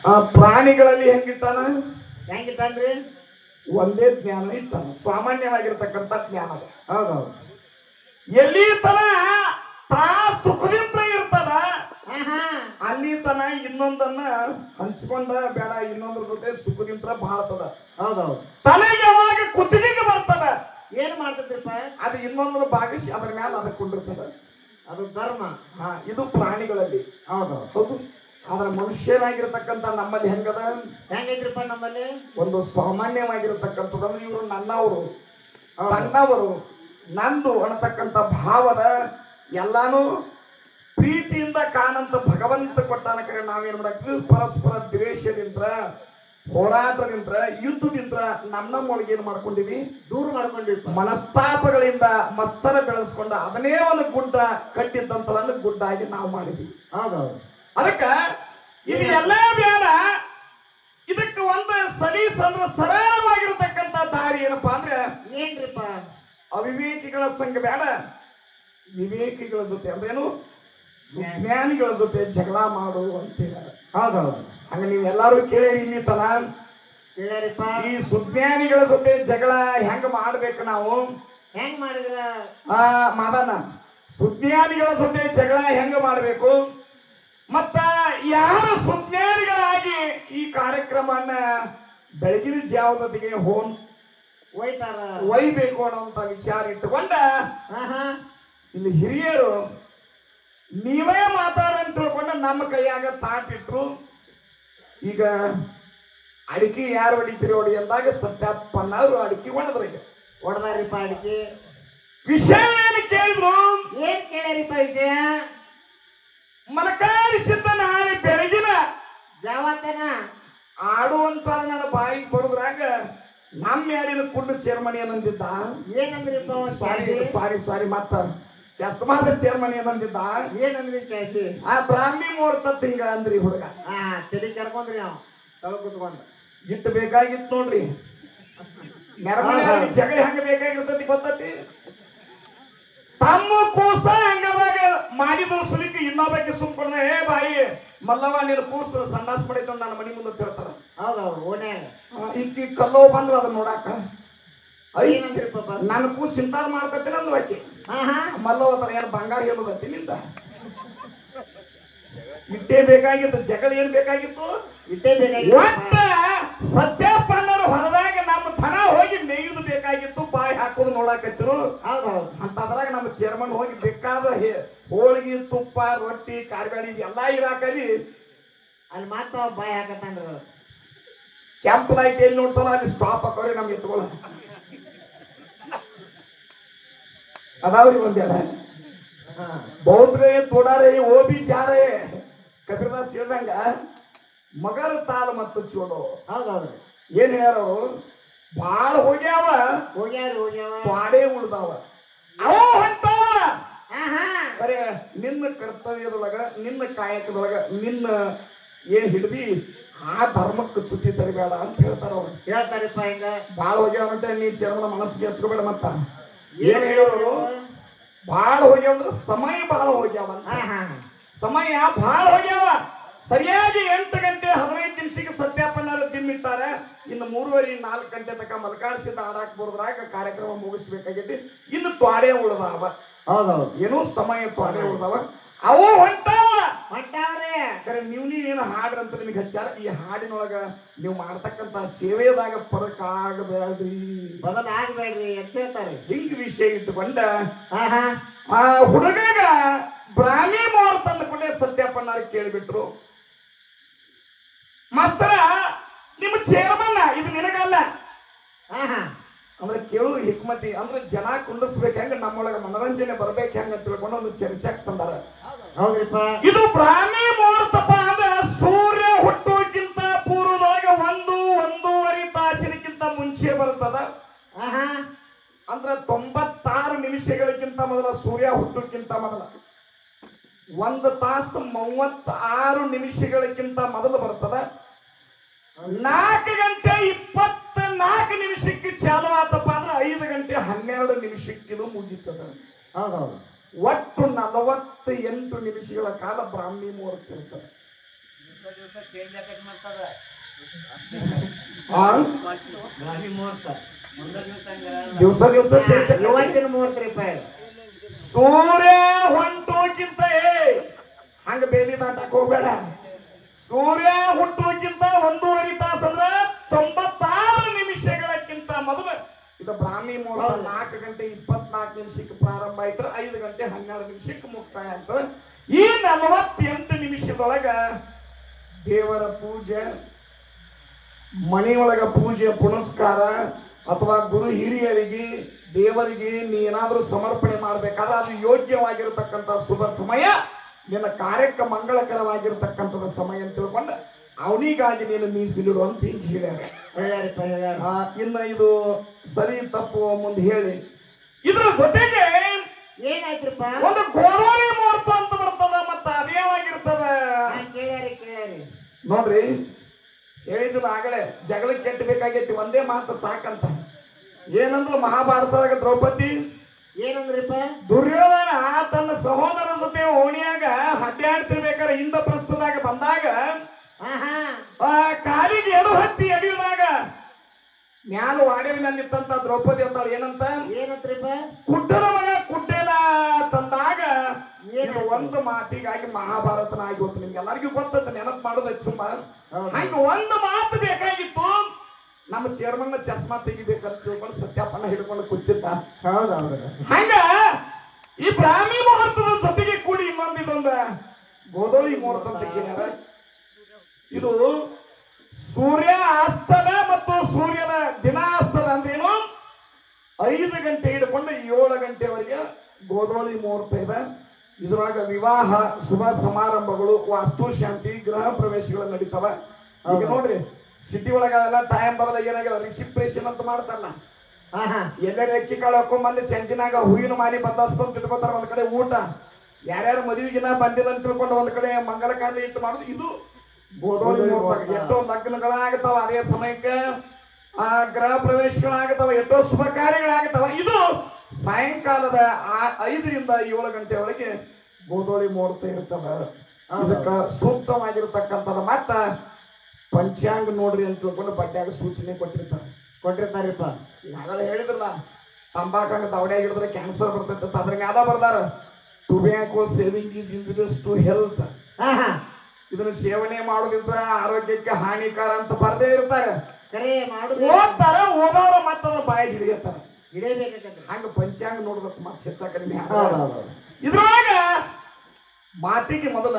ಆ ಪ್ರಾಣಿಗಳಲ್ಲಿ ಹೆಂಗಿಟ್ಟಾನ? ಹೆಂಗಿದ್ದಾನ್ರಿ? ಒಂದೇ ಜ್ಞಾನ ಇಟ್ಟಾನ, ಸಾಮಾನ್ಯವಾಗಿರ್ತಕ್ಕಂಥ ಜ್ಞಾನ. ಹೌದೌದು. ಎಲ್ಲಿ ತನ ತಾ ಸುಖದಿಂದ ಇರ್ತದ ಅಲ್ಲಿ ತನ ಇನ್ನೊಂದನ್ನ ಹಂಚ್ಕೊಂಡ ಬೇಡ, ಇನ್ನೊಂದ್ರ ಜೊತೆ ಸುಖದಿಂದ ಬಾಳ್ತದ. ಹೌದೌದು. ತಲೆಗೆ ಯಾವಾಗ ಕುತ್ತಿಗೆಗೆ ಬರ್ತದ ಏನ್ ಮಾಡ್ತದ್ರಿಪ್ಪ? ಅದು ಇನ್ನೊಂದ್ರ ಭಾಗಿಸಿ ಅದ್ರ ಮ್ಯಾಲ ಅದಕ್ಕೆ ಕುಂಡಿರ್ತದ. ಅದು ಧರ್ಮ. ಇದು ಪ್ರಾಣಿಗಳಲ್ಲಿ. ಹೌದೌದು. ಹೌದು. ಆದ್ರೆ ಮನುಷ್ಯನಾಗಿರ್ತಕ್ಕಂಥ ನಮ್ಮಲ್ಲಿ ಹೆಂಗದ? ಹೆಂಗೈತ್ರಿಪ್ಪ ನಮ್ಮಲ್ಲಿ? ಒಂದು ಸಾಮಾನ್ಯವಾಗಿರ್ತಕ್ಕಂಥದ್ದು ಅಂದ್ರೆ ಇವರು ನನ್ನವರು, ತನ್ನವರು, ನಂದು ಅನ್ನತಕ್ಕಂಥ ಭಾವದ ಎಲ್ಲಾನು ಪ್ರೀತಿಯಿಂದ ಕಾಣಂತ ಭಗವಂತ ಕೊಟ್ಟಾನ. ಕರೆ ನಾವೇನ್ ಮಾಡಕ್ತೀವಿ? ಪರಸ್ಪರ ದ್ವೇಷದಿಂದ, ಹೋರಾಟದಿಂದ, ಯುದ್ಧದಿಂದ ನಮ್ಮೊಳಗೆ ಏನ್ ಮಾಡ್ಕೊಂಡಿವಿ? ದೂರ ಮಾಡ್ಕೊಂಡಿವಿ. ಮನಸ್ತಾಪಗಳಿಂದ ಮಸ್ತರ ಬೆಳೆಸ್ಕೊಂಡ ಅದನ್ನೇ ಒಂದು ಗುಡ್ಡ ಕಟ್ಟಿದ್ದಂಥದನ್ನು ಗುಡ್ಡ ಆಗಿ ನಾವು ಮಾಡಿದ್ವಿ. ಹೌದೌದು. ಅದಕ್ಕ ಇದು ಎಲ್ಲ ಬೇಡ. ಇದಕ್ಕೆ ಒಂದು ಸಲೀಸಂದ್ರ ಸರಳವಾಗಿರ್ತಕ್ಕಂಥ ದಾರಿ ಏನಪ್ಪಾ ಅಂದ್ರೆ ಏನ್ರಿಪ್ಪ? ಅವಿವೇಕಿಗಳ ಸಂಘ ಬೇಡ, ವಿವೇಕಿಗಳ ಜೊತೆ ಅಂದ್ರೇನು? ಜ್ಞಾನಿಗಳ ಜೊತೆ ಜಗಳ ಮಾಡು ಅಂತ ಹೇಳ್ಯಾರ. ಹೌದೌದು. ಹಂಗ ನೀವೆಲ್ಲಾರು ಕೇಳಿ ಇಲ್ಲಿ ತನ ಕೇಳ್ಯಾರಿಪ್ಪ. ಈ ಸುಜ್ಞಾನಿಗಳ ಜೊತೆ ಜಗಳ ಹೆಂಗ ಮಾಡ್ಬೇಕು? ನಾವು ಹೆಂಗ್ ಮಾಡಿದ್ರ ಮಾದನ ಸುಜ್ಞಾನಿಗಳ ಜೊತೆ ಜಗಳ ಹೆಂಗ ಮಾಡ್ಬೇಕು? ಮತ್ತ ಯಾರು ಸುಜ್ಞಾನಿಗಳಾಗಿ ಈ ಕಾರ್ಯಕ್ರಮನ ಬೆಳಗಿನ ಜಾವದೊತ್ತಿಗೆ ಒಯ್ಬೇಕು ಅನ್ನೋಂತ ವಿಚಾರ ಇಟ್ಟುಕೊಂಡ ಇಲ್ಲಿ ಹಿರಿಯರು ನೀವೇ ಮಾತಾಡಂತ ತಿಳ್ಕೊಂಡ ನಮ್ಮ ಕೈಯಾಗ ತಾಟಿಟ್ರು. ಈಗ ಅಡಿಕೆ ಯಾರು ಹೊಡಿತೀರಿ ಹೊಡಿ ಅಂದಾಗ ಸತ್ಯಪ್ಪನವರು ಅಡಿಕೆ ಹೊಡೆದ್ರು. ಈಗ ಹೊಡೆದಾರಿಪ್ಪ ಅಡಿಕೆ. ವಿಷಯ ಏನು ಕೇಳಿದ್ರು? ಏನ್ ಕೇಳ್ಯಾರಿಪ್ಪ ವಿಷಯ? ಮನಕಾರಿಸಿದ್ದ ನಾಳೆ ಬೆಳಗಿನ ಜಾವತನ ಆಡುವಂತ ನನ್ನ ಬಾಯಿಗೆ ಬರುದ್ರಾಗ ನಮ್ಮ ಯಾರಿನ ಕುಂಡು ಚೇರ್ಮನಿ ಏನಂದಿದ್ದ? ಏನಂದ್ರಿಪ್ಪ? ಸಾರಿ ಮತ್ತ ಚಸ್ಮಾದ ಚೇರ್ಮನಿ ಏನಂದಿದ್ದ? ಏನಂದ್ರಿ ಕೇಳಿ? ಆ ಬ್ರಾಹ್ಮಿ ಮುಹೂರ್ತ ಹಿಂಗ ಅಂದ್ರಿ ಹುಡುಗ. ತಲೆ ಕರ್ಕೊಂಡ್ರಿ ನಾವು ತಳ ಕುತ್ಕೊಂಡ ಇಟ್ಟು ಬೇಕಾಗಿತ್ತು ನೋಡ್ರಿ. ನೆರಮನೆ ಜಗಳ ಹೆಂಗ ಬೇಕಾಗಿರ್ತತಿ ಗೊತ್ತತಿ? ತಮ್ಮ ಕೂಸ ಹಂಗದಾಗ ಮಾಡಿದ ಸುಲಿಕ್ಕೆ ಇನ್ನೊಬ್ಬಕ್ಕೆ ಸುಮ್ಕೊಂಡ ಏ ಬಾಯಿ ಮಲ್ಲವ ನೀನು ಕೂಸು ಸಂಡಾಸ್ ಮಾಡಿದ್ದು ನನ್ನ ಮನಿ ಮುಂದೆ ತಿಳ್ತಾರ. ಹೌದೌದು. ಓಣ್ಯಾಗ ಈಕಿ ಕಲ್ಲೋ ಬಂದ್ರು ಅದನ್ನ ನೋಡಾಕ ನನ್ನ ಕೂಸು ಇಂತಾದ ಮಾಡ್ಕೊತೀನಿ ಅಂದ್ ಆಕಿ. ಮಲ್ಲವ ತರ ಏನು ಬಂಗಾರ ಹೇಳುದತ್ತಿ ನಿಂದ? ಇಟ್ಟೇ ಬೇಕಾಗಿತ್ತು. ಜಗಳ ಏನ್ ಬೇಕಾಗಿತ್ತು? ಇಟ್ಟೇ ಬೇಕಾಗಿತ್ತು. ಒಟ್ಟ ಸತ್ಯಪ್ಪನವರು ಹೊರದಾಗ ನಮ್ಮ ಥನ ಹೋಗಿ ಮೇಯುದು ಬೇಕಾಗಿತ್ತು. ಬಾಯಿ ಹಾಕೋದು ನೋಡಾಕತ್ತಿರು. ಅಂತದ್ರಾಗ ನಮ್ಮ ಚೇರ್ಮನ್ ಹೋಗಿ ಬೇಕಾದ ಹೋಳಿಗೆ, ತುಪ್ಪ, ರೊಟ್ಟಿ, ಕಾರ್ಬ್ಯಾಡಿ ಎಲ್ಲಾ ಇರಾಕಲಿ ಅಲ್ಲಿ ಮಾತ್ರ ಬಾಯಿ ಹಾಕತ್ತಂದ್ರ ಕೆಂಪು ಲೈಟ್ ಎಲ್ಲಿ ನೋಡ್ತಾರ ಅಲ್ಲಿ ಸ್ಟಾಪ್ ಹಾಕೋರಿ ನಮ್ಗೆ ಎತ್ಕೊಳ್ಳ ಅದಾವ್ರಿ ಒಂದೆಲ್ಲ ಬೌದ್ಧರೇ ತೋಡಾರೇ ಓಬಿ ಜಾರೇ ಕಬೀರ್ದಾಸ್ ಹೇಳ್ದಂಗ ಮಗರ ತಾಳ ಮತ್ತು ಚೋಡು. ಹೌದೌದು. ಏನ್ ಹೇಳ್ಯಾರ? ಬಾಳ ಹೋಗ್ಯಾವ ಪಾಡೇ ಉಳ್ದಾವ ಅವ ಹೊಂಟಾವ. ಬರೇ ನಿನ್ನ ಕರ್ತವ್ಯದೊಳಗ, ನಿನ್ನ ಕಾಯಕದೊಳಗ, ನಿನ್ನ ಏನ್ ಹಿಡ್ದಿ ಆ ಧರ್ಮಕ್ಕೆ ಚ್ಯುತಿ ತರಬೇಡ ಅಂತ ಹೇಳ್ತಾರ ಅವ್ರು. ಹೇಳ್ತಾರಪ್ಪ. ಹಿಂಗ ಬಾಳ ಹೋಗ್ಯಾವಂತ ನೀ ಚರ್ಮನ ಮನಸ್ಸಿಗೆ ಹಚ್ಕೋಬೇಡ. ಮತ್ತ ಏನ್ ಹೇಳೋರು? ಬಾಳ ಹೋಗ್ಯಾವ ಸಮಯ ಬಾಳ ಹೋಗ್ಯಾವ. ಸಮಯ ಬಾಳ ಹೋಗ್ಯಾವ. ಸರಿಯಾಗಿ 8 ಗಂಟೆ 15 ನಿಮಿಷಕ್ಕೆ ಸತ್ಯಾಪನ್ನರು ತಿನ್ನಿಟ್ಟಾರ. ಇನ್ನು 3:30-4 ಗಂಟೆ ತನಕ ಮಲ್ಕಾಡ್ಸಿದ್ದ ಆಡಾಕ್ ಬರೋದ್ರಾಗ ಕಾರ್ಯಕ್ರಮ ಮುಗಿಸ್ಬೇಕಾಗೈತಿ. ಇನ್ನು ತ್ವಾಡೆ ಉಳ್ದಾವ. ಹೌದೌದು. ಏನೋ ಸಮಯ ತ್ವಾಡೆ ಉಳ್ದಾವ. ಅವು ಹೊಂಟಾವ್ರೆ. ನೀವೇನು ಹಾಡ್ರಿ ಅಂತ ನಿಮಗೆ ಹಚ್ಚಾರ. ಈ ಹಾಡಿನೊಳಗ ನೀವು ಮಾಡ್ತಕ್ಕಂತ ಸೇವೆದಾಗ ಫರಕ್ ಆಗಬೇಡ್ರಿ, ಬದಲಾಗಬೇಡ್ರಿ ಅಂತ ಹೇಳ್ತಾರೆ. ಹಿಂಗ್ ವಿಷಯ ಇಟ್ಟುಕೊಂಡ ಆ ಹುಡುಗಾಗ ಬ್ರಾಹ್ಮಿ ಮುಹೂರ್ತ ಅಂದ್ಕೊಂಡೆ ಸತ್ಯಪ್ಪನಾರು ಕೇಳಿಬಿಟ್ರು. ಮಾಸ್ತರ ನಿಮ್ಮ ಚೇರ್ಮನ್ ಇದು ನಿನಗಲ್ಲ ಅಂದ್ರೆ ಕೇಳು ಹಿಕ್ಮತಿ ಅಂದ್ರೆ ಜನ ಕುಂಡಿಸ್ಬೇಕು ಹೆಂಗ, ನಮ್ಮೊಳಗ ಮನರಂಜನೆ ಬರ್ಬೇಕು ಹೆಂಗ ಅಂತ ತಿಳ್ಕೊಂಡು ಒಂದು ಚರ್ಚೆಗೆ ತಂದಾರ. ಹೌದ್ರಿಪ್ಪ. ಇದು ಬ್ರಾಹ್ಮಿ ಮುಹೂರ್ತಪ್ಪ ಅಂದ್ರೆ ಸೂರ್ಯ ಹುಟ್ಟೋಕ್ಕಿಂತ ಪೂರ್ವದೊಳಗೆ 1-1.5 ತಾಸಿನಕ್ಕಿಂತ ಮುಂಚೆ ಬರ್ತದ. ಅಂದ್ರೆ 96 ನಿಮಿಷಗಳಿಗಿಂತ ಮೊದಲ ಸೂರ್ಯ ಹುಟ್ಟೋಕ್ಕಿಂತ ಮೊದಲ 1 ತಾಸು 36 ನಿಮಿಷಗಳಿಗಿಂತ ಮೊದಲು ಬರ್ತದ. 4 ಗಂಟೆ 24 ನಿಮಿಷಕ್ಕೆ ಚಾಲು ಆತಪ್ಪ ಅಂದ್ರೆ 5 ಗಂಟೆ 12 ನಿಮಿಷಕ್ಕೆ ಇದು ಮುಗೀತದ. ಹೌದೌದು. ಒಟ್ಟು 48 ನಿಮಿಷಗಳ ಕಾಲ ಬ್ರಾಹ್ಮಿ ಮುಹೂರ್ತ ಇರ್ತದೆ. ಆ? ದಿವಸ ದಿವಸ change ಆಕ್ಕೈತಿ. ಇವತ್ತಿನ ಮುಹೂರ್ತ ರೀಪ ಸೂರ್ಯ ಹೊಂಟೋಕ್ಕಿಂತ ಹಂಗ ಬೇಲಿ ದಾಟಕ್ ಹೋಗ್ಬೇಡ. ಸೂರ್ಯ ಹುಟ್ಟೋಕ್ಕಿಂತ 1.5 ತಾಸು ಅಂದ್ರ 96 ನಿಮಿಷಗಳಕ್ಕಿಂತ ಮೊದಲು ಇದು ಬ್ರಾಹ್ಮಿ ಮುಹೂರ್ತ 4 ಗಂಟೆ 24 ನಿಮಿಷಕ್ಕೆ ಪ್ರಾರಂಭ ಆಯ್ತು, 5 ಗಂಟೆ 12 ನಿಮಿಷಕ್ಕೆ ಮುಕ್ತಾಯ ಆಯ್ತು. ಈ 48 ನಿಮಿಷದೊಳಗ ದೇವರ ಪೂಜೆ, ಮನೆಯೊಳಗ ಪೂಜೆ ಪುನಸ್ಕಾರ ಅಥವಾ ಗುರು ಹಿರಿಯರಿಗೆ ದೇವರಿಗೆ ನೀ ಏನಾದ್ರೂ ಸಮರ್ಪಣೆ ಮಾಡ್ಬೇಕಾದ್ರೆ ಅದು ಯೋಗ್ಯವಾಗಿರತಕ್ಕಂಥ ಶುಭ ಸಮಯ, ನಿನ್ನ ಕಾರ್ಯಕ್ಕೆ ಮಂಗಳಕರವಾಗಿರ್ತಕ್ಕಂಥದ ಸಮಯ ಅಂತ ತಿಳ್ಕೊಂಡು ಅವನಿಗಾಗಿ ನೀನು ಮೀಸಲಿಡು ಅಂತ ಹಿಂಗೆ ಹೇಳ್ಯಾರ. ಇನ್ನು ಇದು ಸರಿ ತಪ್ಪು ಮುಂದೆ ಹೇಳಿ ಇದ್ರ ಜೊತೆಗೆ ಏನಾಯ್ತ್ರಪ್ಪ ಒಂದು ಗೋಧೂಳಿ ಮುಹೂರ್ತ ಅಂತ ಬರ್ತದ, ಮತ್ತ ಅದೇವಾಗಿರ್ತದ ಕೇಳ್ಯಾರಿ ನೋಡ್ರಿ. ಹೇಳಿದ್ರು ಆಗಲೇ ಜಗಳ ಕೆಟ್ಟಬೇಕಾಗೈತಿ, ಒಂದೇ ಮಾತು ಸಾಕಂತ. ಏನಂದ್ರು ಮಹಾಭಾರತದಾಗ ದ್ರೌಪದಿ ಏನಂದ್ರಿಪ್ಪ ದುರ್ಯೋಧನ ತನ್ನ ಸಹೋದರ ಜೊತೆ ಓಣಿಯಾಗ ಅಡ್ಡಾಡ್ತಿರ್ಬೇಕಾದ್ರೆ ಇಂದ ಪ್ರಸ್ತುತದಾಗ ಬಂದಾಗ ಕಾಲಿಗೆ ಎಡು ಹತ್ತಿ ಎಡಿಯುವಾಗ ಮ್ಯಾಲ ವಾಡಿನಲ್ಲಿತ್ತಂತ ದ್ರೌಪದಿ ಅಂತಾಳ ಏನಂತ್ರಿಪ್ಪ ಕುಡ್ಡನ ಮಗ ಕುಡ್ಡೇನ ತಂದಾಗ ಇದು ಒಂದು ಮಾತಿಗಾಗಿ ಮಹಾಭಾರತನ ಆಗಿ ಹೋಗ್ತು. ನಿಮ್ಗೆಲ್ಲರಿಗೂ ಗೊತ್ತೈತೆ, ನೆನಪು ಮಾಡೋದೈತಿ ಸುಮ್ಮ. ಹಂಗ ಒಂದು ಮಾತು ಬೇಕಾಗಿತ್ತು. ನಮ್ಮ ಚೇರ್ಮನ್ ಚಸ್ಮಾ ತೆಗಿಬೇಕಂತ ತಿಳ್ಕೊಂಡು ಸತ್ಯಪ್ಪನ ಹಿಡ್ಕೊಂಡು ಕೂತಿದ್ದ. ಹಂಗ ಈ ಬ್ರಾಹ್ಮಿ ಮುಹೂರ್ತದ ಜೊತೆಗೆ ಕೂಡಿ ಇನ್ನೊಂದು ಗೋಧೂಳಿ ಮುಹೂರ್ತ ತೆಗಿದಾರ. ಇದು ಸೂರ್ಯ ಅಸ್ತನ ಮತ್ತು ಸೂರ್ಯನ ದಿನಾಸ್ತನ ಅಂದ್ರೇನು 5 ಗಂಟೆ ಹಿಡ್ಕೊಂಡು 7 ಗಂಟೆವರೆಗೆ ಗೋಧೂಳಿ ಮುಹೂರ್ತ ಇದೆ. ಇದ್ರೊಳಗ ವಿವಾಹ, ಶುಭ ಸಮಾರಂಭಗಳು, ವಾಸ್ತು ಶಾಂತಿ, ಗೃಹ ಪ್ರವೇಶಗಳು ನಡೀತಾವ. ಈಗ ನೋಡ್ರಿ ಸಿಟಿ ಒಳಗ ಅದೆಲ್ಲ ಟೈಮ್ ಬದಲ ಏನಾಗ್ಯದ ರಿಸಿಪ್ರೇಷನ್ ಅಂತ ಮಾಡ್ತಾರಲ್ಲ, ಎಲ್ಲರ ಅಕ್ಕಿ ಕಾಳು ಹಾಕೊಂಡ್ಬಂದು ಚಂಚಿನಾಗ ಹೂವಿನ ಮಾಲಿ ಬಂದಸ್ತು ಅಂತ ಇಟ್ಕೋತಾರ. ಒಂದ್ ಕಡೆ ಊಟ, ಯಾರ್ಯಾರು ಮದುವೆಗಿನ ಬಂದಿಲ್ಲ ಅಂತ ತಿಳ್ಕೊಂಡು ಒಂದ್ ಕಡೆ ಮಂಗಲ ಕಾರ್ಯ ಇಟ್ಟು ಮಾಡುದು. ಇದು ಗೋಧೂಳಿ ಮುಹೂರ್ತ. ಎಷ್ಟೋ ಲಗ್ನಗಳಾಗತಾವ ಅದೇ ಸಮಯಕ್ಕೆ, ಗೃಹ ಪ್ರವೇಶಗಳಾಗತಾವ, ಎಷ್ಟೋ ಶುಭ ಕಾರ್ಯಗಳಾಗತಾವ. ಇದು ಸಾಯಂಕಾಲದ 5 ರಿಂದ 7 ಗಂಟೆ ಒಳಗೆ ಗೋಧೂಳಿ ಮುಹೂರ್ತ ಇರ್ತದ. ಇದಕ್ಕ ಸೂಕ್ತವಾಗಿರ್ತಕ್ಕಂಥದ್ದು. ಮತ್ತ ಪಂಚಾಂಗ ನೋಡ್ರಿ ಅಂತ ತಿಳ್ಕೊಂಡು ಬಡ್ಡ್ಯಾಗ ಸೂಚನೆ ಕೊಟ್ಟಿರ್ತಾರಿಪ್ಪ. ಈಗಾಗಲೇ ಹೇಳಿದ್ರಲ್ಲ, ತಂಬಾಕಂಗ ದವಡ್ಯಾಗ ಹಿಡಿದ್ರೆ ಕ್ಯಾನ್ಸರ್ ಬರ್ತೈತೆ, ಅದ್ರ ಮ್ಯಾಲ ಬರ್ದಾರ tobacco saving is injurious to health. ಇದನ್ನ ಸೇವನೆ ಮಾಡೋದ್ರಿಂದ ಆರೋಗ್ಯಕ್ಕೆ ಹಾನಿಕಾರ ಅಂತ ಬರ್ದೇ ಇರ್ತಾರೆ. ಓದ್ತಾರ, ಓದೋರ ಮತ್ತದ ಬಾಯಿ ಹಿಡಿಯತ್ತಾರ. ಹಂಗ ಪಂಚಾಂಗ ನೋಡ್ಬೇಕು ಮತ್ತೆ ಹೆಚ್ಚ ಕಡಿಮೆ. ಇದ್ರೊಳಗ ಮಾತಿಗೆ ಮೊದಲ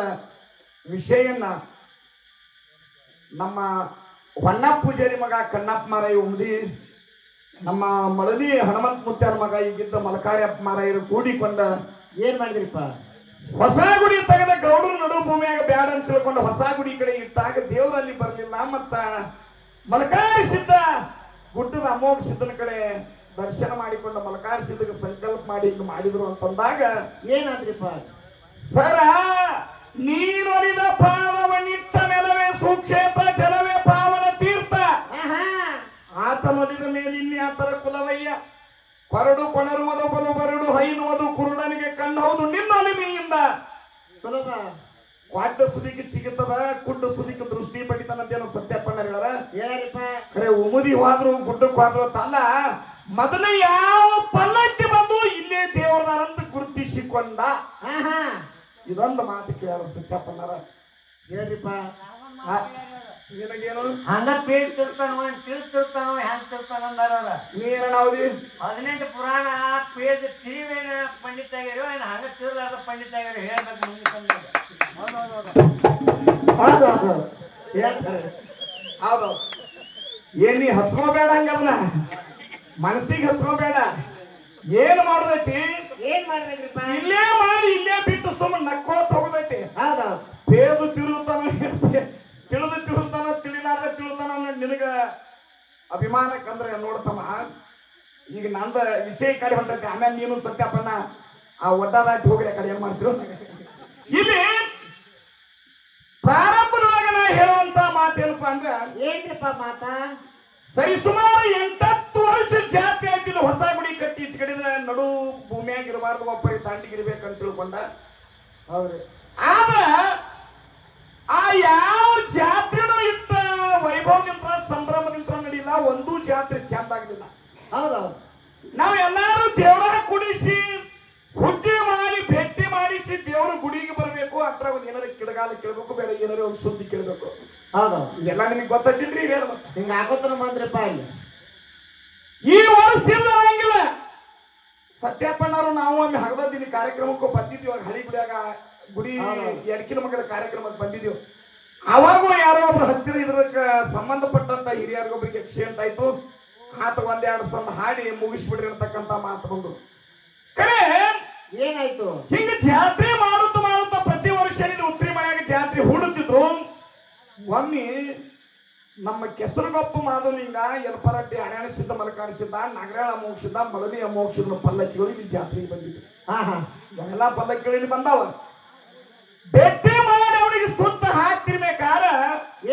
ವಿಷಯನ್ನ ನಮ್ಮ ಹೊನ್ನ ಪೂಜಾರಿ ಮಗ ಕಣ್ಣಪ್ಪ ಮಾರಾಯ ಉಮ್ದಿ, ನಮ್ಮ ಮಳಲಿ ಹನುಮಂತ ಮುತ್ಯಾರ ಮಗ ಈಗಿದ್ದ ಮಲಕಾರ್ಯಪ್ಪ ಮಾರಾಯರು ಕೂಡಿಕೊಂಡ ಏನ್ ಮಾಡಿದ್ರಿಪ್ಪ, ಹೊಸ ಗುಡಿ ತೆಗೆದ ಗೌಡರು ನಡು ಭೂಮಿಯಾಗ ಬ್ಯಾಡ ಅಂತ ತಿಳ್ಕೊಂಡು ಹೊಸ ಗುಡಿ ಕಡೆ ಇಟ್ಟಾಗ ದೇವರಲ್ಲಿ ಬರಲಿಲ್ಲ. ಮತ್ತ ಮಲಕಾರಿ ಸಿದ್ಧ ಗುಡ್ಡದ ಅಮೋಘ ಸಿದ್ಧನ ಕಡೆ ದರ್ಶನ ಮಾಡಿಕೊಂಡು ಮಲಕಾರಿ ಸಿದ್ಧಗೆ ಸಂಕಲ್ಪ ಮಾಡಿ ಹಿಂಗ ಮಾಡಿದ್ರು ಅಂತಂದಾಗ ಏನಾದ್ರಿಪ್ಪ, ಸರ ನೀನೊಲಿದ ಪಾವನಿಟ್ಟ ನೆಲವೇ ಸುಕ್ಷೇಪ ಜಲವೇ ಪಾವನ ತೀರ್ಥ. ಆತನೊಲಿದ ಮೇಲೆ ಇನ್ಯಾತರ ಕುಲವಯ್ಯ, ಕೊರಡು ಕೊಣರುವುದು ಬಲು ಬರಡು ಹೈನುವುದು ಕುರುಡನಿಗೆ ಕಣ್ಣು ಹೌದು ನಿನ್ನ ಒಲಿಮೆಯಿಂದ ಸುಲಭ. ಕ್ವಾಡ್ಡ ಸುದಿಗೆ ಸಿಗುತ್ತದ, ಕುಡ್ಡ ಸುದಿಗೆ ದೃಷ್ಟಿ ಪಡಿತಾನಂತೇನೋ ಸತ್ಯಪ್ಪಣ್ಣ ಹೇಳಾರ. ಏನಾರಿಪ್ಪ ಖರೆ ಉಮದಿ ಹೋದ್ರು ಗುಡ್ಡಕ್ಕೆ ಹೋದ್ರು ಅಂತಲ್ಲ, ಮೊದಲ ಯಾವ ಪಲ್ಲಕ್ಕಿ ಬಂದು ಇಲ್ಲೇ ದೇವರದಾರಂತ ಗುರುತಿಸಿಕೊಂಡ. ಇದೊಂದು ಮಾತು ಕೇಳಾರ ಸತ್ಯಪ್ಪಣ್ಣರ. ಹೇಳ್ರಿಪ್ಪ, ನಿನಗೇನು ಹಂಗ ತಿಳ್ತಿರ್ತಾನೋ ತಿಳ್ತಿರ್ತಾನೋ ಹೆಂಗ್ ತಿಳ್ತಾನ ಅಂದಾರ. ನೀನ ನಾವ್ದಿ 18 ಪುರಾಣ ಪೇಜ್ ತಿರುವೇನ ಪಂಡಿತ ಆಗ್ಯಾರೋ ಏನ್ ಹಂಗ ತಿರ್ಲಾರ್ದ ಪಂಡಿತ ಆಗ್ಯಾರೋ ಹೇಳ್ಬೇಕು ಮುಂದೆ ತಂದಾಗ. ಹೌದು. ಏನ್ ನೀ ಹಚ್ಕೋಬೇಡ ಹಂಗಲ್ಲ, ಮನಸ್ಸಿಗೆ ಹಚ್ಕೋಬೇಡ. ಏನ್ ಮಾಡೋದೈತಿ, ಏನ್ ಮಾಡ್ಬೇಕ್ರಿಪ್ಪ, ಇಲ್ಲೇ ಮಾಡಿ ಇಲ್ಲೇ ಬಿಟ್ಟು ಸುಮ್ಮನೆ ನಕ್ಕೋತ ಹೋಗೋದೈತಿ. ಹೌದೌದು. ಪೇಜು ತಿರುತ್ತಾನ, ತಿಳಿದು ತಿರುತ್ತಾನ, ತಿಳಿಲಾರ್ದ ತಿಳುತ್ತಾನ. ನಿನಗ ಅಭಿಮಾನಕ್ಕಂದ್ರೆ ನೋಡ್ತಮ್ಮ, ಈಗ ನಂದ ವಿಷಯ ಕಡೆ ಹೊಂಟೈತಿ. ಆಮೇಲೆ ನೀನು ಸತ್ಯಪ್ಪನ ಆ ಒಡ್ಡದಾಟಿ ಹೋಗ್ರಿ ಆ ಕಡೆ ಏನ್ ಮಾಡ್ತಿರು. ಇಲ್ಲಿ ಪ್ರಾರಂಭದೊಳಗ ನಾ ಹೇಳುವಂತ ಮಾತೇನಪ್ಪ ಅಂದ್ರ, ಏನ್ರಿಪ್ಪ ಮಾತ, ಸರಿ ಸುಮಾರು 8-10 ವರ್ಷ ಜಾತಿ ಆಗಿಲ್ಲ ಹೊಸ ಗುಡಿ ಕಟ್ಟಿ ಈಚ ಕಡಿದ್ರೆ ನಡು ಭೂಮಿಯಾಗ ಇರಬಾರ್ದು, ಒಬ್ಬರಿಗೆ ತಾಂಡಿಗಿರ್ಬೇಕಂತ ತಿಳ್ಕೊಂಡ. ಹೌದ್ರಿ. ಆದ್ರ ಆ ಯಾವ ಜಾತ್ರೆನೂ ಇತ್ತ ವೈಭವದಿಂದ ಸಂಭ್ರಮದಿಂದ ನಡೀಲ್ಲ, ಒಂದೂ ಜಾತ್ರೆ ಚಂದ ಆಗ್ಲಿಲ್ಲ. ಹೌದೌದು. ನಾವ್ ಎಲ್ಲಾರು ದೇವರ ಕುಡಿಸಿ ಹುದ್ದೆ ಮಾಡಿ ಭೇಟಿ ಮಾಡಿಸಿ ದೇವರ ಗುಡಿಗೆ ಬರಬೇಕು. ಅತ್ರ ಒಂದ್ ಏನಾರ ಕಿಡಗಾಲ ಕೇಳ್ಬೇಕು, ಬೇಡ ಏನಾರ ಒಂದು ಸುದ್ದಿ ಕೇಳ್ಬೇಕು. ಹೌದೌದು. ಇದೆಲ್ಲ ನಿಮಗೆ ಗೊತ್ತಿಲ್ರಿ. ಇವೇನು ಹಿಂಗ ಹಾಕೋತನ ಬಂದ್ರಪ್ಪ ಇಲ್ಲಿ. ಈ ವರ್ಷ ಇಲ್ಲ ಸತ್ಯಪ್ಪಣ್ಣವರು ನಾವು ಒಮ್ಮೆ ಹಗದ ದಿನ ಕಾರ್ಯಕ್ರಮಕ್ಕೂ ಬಂದಿದ್ವಿ. ಹಳಿ ಗುಡಿಯಾಗ ಗುಡಿ ಎಡಕಿನ ಮಗದ ಕಾರ್ಯಕ್ರಮಕ್ಕೆ ಬಂದಿದ್ದೀವಿ. ಅವಾಗೂ ಯಾರೋ ಒಬ್ರು ಹತ್ತಿರ ಇದಕ್ಕೆ ಸಂಬಂಧಪಟ್ಟಂತ ಹಿರಿಯರಿಗೊಬ್ಬರಿಗೆ ಆಕ್ಸಿಡೆಂಟ್ ಆಯ್ತು. ಆತ ಒಂದೆರಡು ಸಲ ಹಾಡಿ ಮುಗಿಸ್ಬಿಡ್ರಿ ಅಂತಕ್ಕಂತ ಮಾತು ಬಂದು ಕರೆ ಏನಾಯ್ತು? ಹಿಂಗ ಜಾತ್ರೆ ಮಾಡುತ್ತಾ ಪ್ರತಿ ವರ್ಷ ಇಲ್ಲಿ ಉತ್ತರಿ ಮನೆಯಾಗ ಜಾತ್ರೆ ಹೂಡುತ್ತಿದ್ರು. ಒಮ್ಮೆ ನಮ್ಮ ಕೆಸರುಗೊಪ್ಪ ಮಾಧುಲಿಂಗ ಯಲ್ಪರಟ್ಟಿ ಅಣಾಣಿಸಿದ್ದ ಮಲಕಾಣಿಸಿದ್ದ ನಗರಾಳ ಅಮೋಕ್ಷಿದ್ದ ಮಲನಿ ಅಮೋಕ್ಷದ ಪಲ್ಲಕ್ಕಿಗಳು ಇಲ್ಲಿ ಜಾತ್ರೆಗೆ ಬಂದಿದ್ರು. ಎಲ್ಲ ಪಲ್ಲಕ್ಕಿಗಳು ಬಂದಾವ. ಭೇಟಿ ಮಾಡಿ ಅವರಿಗೆ ಸುತ್ತ ಹಾಕ್ತಿರ್ಬೇಕಾರ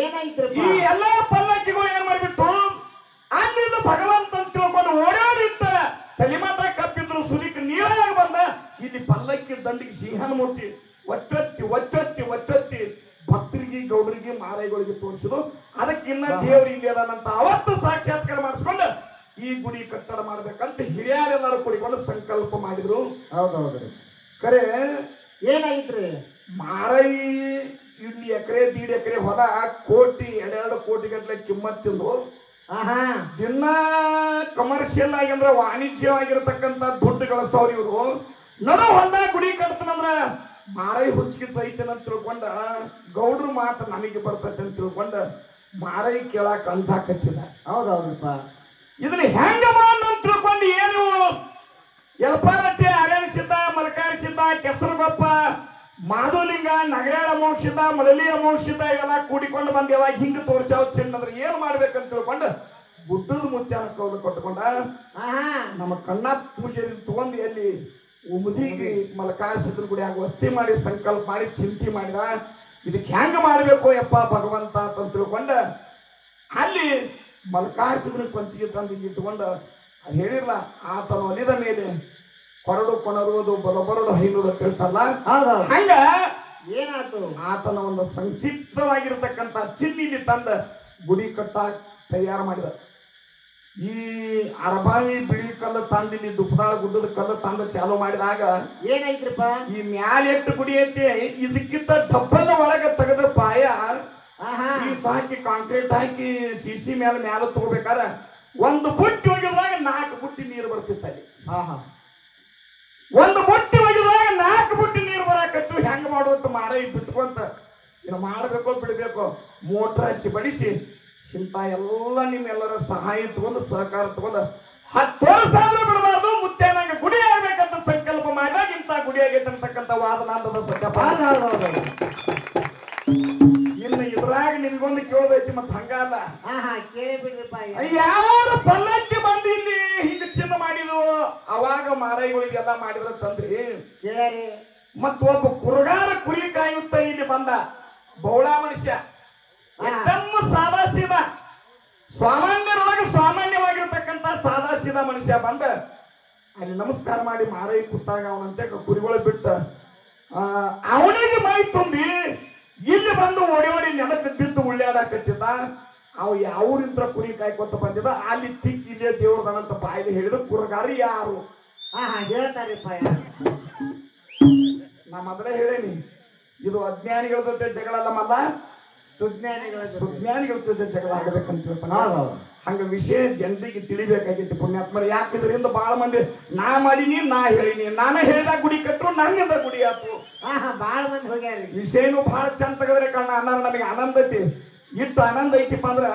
ಏನಾಯ್ತು? ಈ ಎಲ್ಲಾ ಪಲ್ಲಕ್ಕಿಗಳು ಏನ್ ಮಾಡ್ಬಿಟ್ಟು ಅಲ್ಲಿಂದ ಭಗವಂತ ಅಂತ ತಿಳ್ಕೊಂಡು ಓಡಾಡಿತ್ತ ತಲೆಮಾಟ ಕಪ್ಪಿದ್ರು ಸುಲಿಕ್ ನೀರಾಗ ಬಂದ ಇಲ್ಲಿ ಪಲ್ಲಕ್ಕಿ ದಂಡಿಗೆ ಸಿಂಹನ ಮೂರ್ತಿ ಒಚ್ಚೊತ್ತಿ ಭಕ್ತರಿಗೆ ಗೌಡರಿಗೆ ಮಾರಾಯಿಗಳಿಗೆ ತೋರಿಸಿದ್ರು. ಅದಕ್ಕಿನ್ನ ದೇವ್ರು ಇಲ್ಲಿ ಅದಾನಂತ ಅವತ್ತು ಸಾಕ್ಷಾತ್ಕಾರ ಮಾಡಿಸ್ಕೊಂಡು ಈ ಗುಡಿ ಕಟ್ಟಡ ಮಾಡ್ಬೇಕಂತ ಹಿರಿಯರೆಲ್ಲರೂ ಕೂಡಿಕೊಂಡು ಸಂಕಲ್ಪ ಮಾಡಿದ್ರು. ಹೌದೌದ್ರಿ. ಕರೆ ಏನಾಯ್ತ್ರಿ? ಮಾರಾಯಿ ಇಲ್ಲಿ ಎಕರೆ 1.5 ಎಕರೆ ಹೊಲ ಕೋಟಿ 2 ಕೋಟಿ ಗಟ್ಟಲೆ ಕಿಮ್ಮತ್ತಿಂದು ದಿನ ಕಮರ್ಷಿಯಲ್ ಆಗಿ ಅಂದ್ರೆ ವಾಣಿಜ್ಯವಾಗಿರತಕ್ಕಂತ ದುಡ್ಡು ಗಳಿಸೋರು ಇವರು. ನಡು ಹೊಲ ಗುಡಿ ಕಟ್ತನಂದ್ರ ಮಾರಾಯಿ ಹುಚ್ಚಿಗೆ ಸಹಿತನ ತಿಳ್ಕೊಂಡ ಗೌಡ್ರು ಮಾತು ನಮಗೆ ಬರ್ತೈತೆ ಅಂತ ತಿಳ್ಕೊಂಡ ಮಾರಾಯಿ ಕೇಳಾಕ ಅನ್ಸಾಕತ್ತಿದ. ಹೌದೌದಪ್ಪ. ಇದನ್ನ ಹೆಂಗ ಮಾಡ ತಿಳ್ಕೊಂಡು ಏನು ಯಲ್ಪಾರಟ್ಟಿ ಅರಣಿಸಿದ್ದ ಮಲಕಾರಿಸಿದ್ದ ಕೆಸರುಗೊಪ್ಪ ಮಾಧುಲಿಂಗ ನಗರಾಳ ಮೋಕ್ಷಿದ್ದ ಮಳಲಿ ಅಮೋಕ್ಷಿದ್ದ ಇವೆಲ್ಲ ಕೂಡಿಕೊಂಡು ಬಂದೇವ ಹಿಂಗ ತೋರಿಸಾವ್ ಚಿನ್ನಂದ್ರೆ ಏನ್ ಮಾಡ್ಬೇಕಂತ ತಿಳ್ಕೊಂಡು ಗುಡ್ಡದ ಮುತ್ಯಾನ ಕೌಲು ಕೊಟ್ಕೊಂಡ ನಮ್ಮ ಕಣ್ಣ ಪೂಜೆ ತಗೊಂಡು ಎಲ್ಲಿ ಉಮದಿಗೆ ಮಲಕಾರಿಸಿದ್ರ ಗುಡಿ ಆಗ ವಸ್ತಿ ಮಾಡಿ ಸಂಕಲ್ಪ ಮಾಡಿ ಚಿಂತೆ ಮಾಡಿದ. ಇದಕ್ಕೆ ಹೆಂಗ ಮಾಡ್ಬೇಕು ಯಪ್ಪ ಭಗವಂತ ಅಂತ ತಿಳ್ಕೊಂಡ ಅಲ್ಲಿ ಮಲಕಾರಿಸಿದ್ರ ಕೊಂಚಿಗೆ ತಂದು ಇಟ್ಕೊಂಡು ಅದು ಹೇಳಿರ್ಲ ಆತನ ಒಲಿದ ಮೇಲೆ ಕೊರಡು ಕೊಣರುವುದು ಬರಬರಡು ಹೈನುವುದು ತಿಳ್ತಾರಲ್ಲ ಹಂಗ ಏನಾಯ್ತು? ಆತನ ಒಂದು ಸಂಕ್ಷಿಪ್ತವಾಗಿರ್ತಕ್ಕಂಥ ಚಿನ್ನಿಲಿ ತಂದ ಗುಡಿ ಕಟ್ಟಾಕ ತಯಾರು ಮಾಡಿದ. ಈ ಅರಬಾವಿ ಬಿಳಿ ಕಲ್ಲು ತಂದಿಲ್ಲಿ ದುಪ್ಪದಾಳ ಗುಡ್ಡದ ಕಲ್ಲು ತಂದು ಚಾಲು ಮಾಡಿದಾಗ ಏನಾಯ್ತ್ರಪ್ಪ? ಈ ಮ್ಯಾಲ ಎಷ್ಟು ಗುಡಿ ಐತಿ ಇದಕ್ಕಿಂತ ಡಬ್ಬದ ಒಳಗೆ ತೆಗೆದ ಪಾಯ ಸೀಸ್ ಹಾಕಿ ಕಾಂಕ್ರೀಟ್ ಹಾಕಿ ಸಿಸಿ ಮ್ಯಾಲ ತಗೋಬೇಕಾರ ಒಂದು ಬುಟ್ಟಿ ಒಗಿದಾಗ 4 ಬುಟ್ಟಿ ನೀರು ಬರ್ತಿತ್ತ ಅಲ್ಲಿ. ಒಂದು ಬುಟ್ಟಿ ಒಗಿದಾಗ 4 ಬುಟ್ಟಿ ನೀರು ಬರಾಕತ್ತು. ಹೆಂಗ ಮಾಡುವಂತ ಮಾರಾಯಿ ಬಿಟ್ಕೊಂತ ಇನ್ನು ಮಾಡಬೇಕೋ ಬಿಡ್ಬೇಕೋ ಮೋಟ್ರ್ ಹಚ್ಚಿ ಬಡಿಸಿ ಇಂಥ ಎಲ್ಲ ನಿಮ್ಮೆಲ್ಲರ ಸಹಾಯ ತಗೊಂಡು ಸಹಕಾರ ತಗೊಂಡು 10 ವರ್ಷ ಬಿಡಬಾರ್ದು ಮುತ್ತೇನಂಗ ಗುಡಿ ಆಗ್ಬೇಕಂತ ಸಂಕಲ್ಪ ಮಾಡಿದಾಗ ಇಂಥ ಗುಡಿ ಆಗೈತೆ ಅಂತಕ್ಕಂಥ ವಾದನಾಂತದ ಸತ್ಯಪ್ಪ. ಇನ್ನು ಇದ್ರಾಗ ನಿಮ್ಗೊಂದು ಕೇಳೋದೈತಿ ಮತ್ ಹಂಗ ಅಲ್ಲ. ಕೇಳಿ ಬಿಡ್ರಿಪ್ಪ. ಯಾರು ಪಲ್ಲಕ್ಕಿ ಬಂದು ಇಲ್ಲಿ ಹಿಂಗ ಚಿನ್ನ ಮಾಡಿದ್ವು ಅವಾಗ ಮಾರಾಯಿಗಳಿಗೆಲ್ಲ ಮಾಡಿದ್ರ ತಂದ್ರಿ ಕೇಳಿ. ಮತ್ ಒಬ್ಬ ಕುರುಗಾರ ಕುರಿ ಕಾಯುತ್ತ ಇಲ್ಲಿ ಬಂದ ಬೌಳ ಮನುಷ್ಯ ತಮ್ಮ ಸಾದಾ ಸೀದಾ ಸಾಮಾನ್ಯರೊಳಗೆ ಸಾಮಾನ್ಯವಾಗಿರ್ತಕ್ಕಂಥ ಸಾದಾ ಸೀದಾ ಮನುಷ್ಯ ಬಂದ ಅಲ್ಲಿ ನಮಸ್ಕಾರ ಮಾಡಿ ಮಾರಾಯಿ ಕೂತಾಗ ಅವನಂತೆ ಕುರಿಗಳು ಬಿಟ್ಟ ಅವನಿಗೆ ಮೈ ತುಂಬಿ ಇಲ್ಲಿ ಬಂದು ಓಡಿ ನೆಲಕ್ಕೆ ಬಿದ್ದು ಉಳ್ಳಾಡಕತ್ತಿದ್ದ. ಅವ ಯಾವ್ರಿಂದ ಕುರಿ ಕಾಯ್ಕೊತ ಬಂದಿದ್ದ ಅಲ್ಲಿ ತಿಕ್ಕಿ ಇಲ್ಲೇ ದೇವ್ರದನಂತ ಬಾಯಿಗೆ ಹೇಳಿದ ಕುರುಗಾರಿ ಯಾರು ಹೇಳ್ತಾರಿಪ್ಪ. ನಾ ಮೊದಲೇ ಹೇಳೇನಿ ಇದು ಅಜ್ಞಾನಿಗಳ ಜೊತೆ ಜಗಳ ಅಲ್ಲ ಮಲ್ಲ ಸುಜ್ಞಾನಿಗಳ ಜೊತೆ ಜಗಳ ಆಗಬೇಕಂತ ಹಂಗ ವಿಷಯ ಜನರಿಗೆ ತಿಳಿಬೇಕಾಗಿತ್ತು ಪುಣ್ಯಾತ್ಮರು. ಯಾಕೆ ಇದರಿಂದ ಬಹಳ ಮಂದಿ ನಾ ಮಾಡೀನಿ ನಾ ಹೇಳಿನಿ ನಾನೇ ಹೇಳಿದಾಗ ಗುಡಿ ಕಟ್ಟರು ನಂಗಿಂದ ಗುಡಿ ಆತು. ಬಹಳ ಮಂದಿ ಹೋಗ್ಯಾರ. ವಿಷಯನು ಬಹಳ ಚಂದ ತೆಗೆದ್ರೆ ಕಣ್ಣ ಅನ್ನ ನಮಗೆ ಆನಂದ ಐತಿ. ಇಟ್ಟು ಆನಂದ ಐತಿಪ್ಪ ಅಂದ್ರ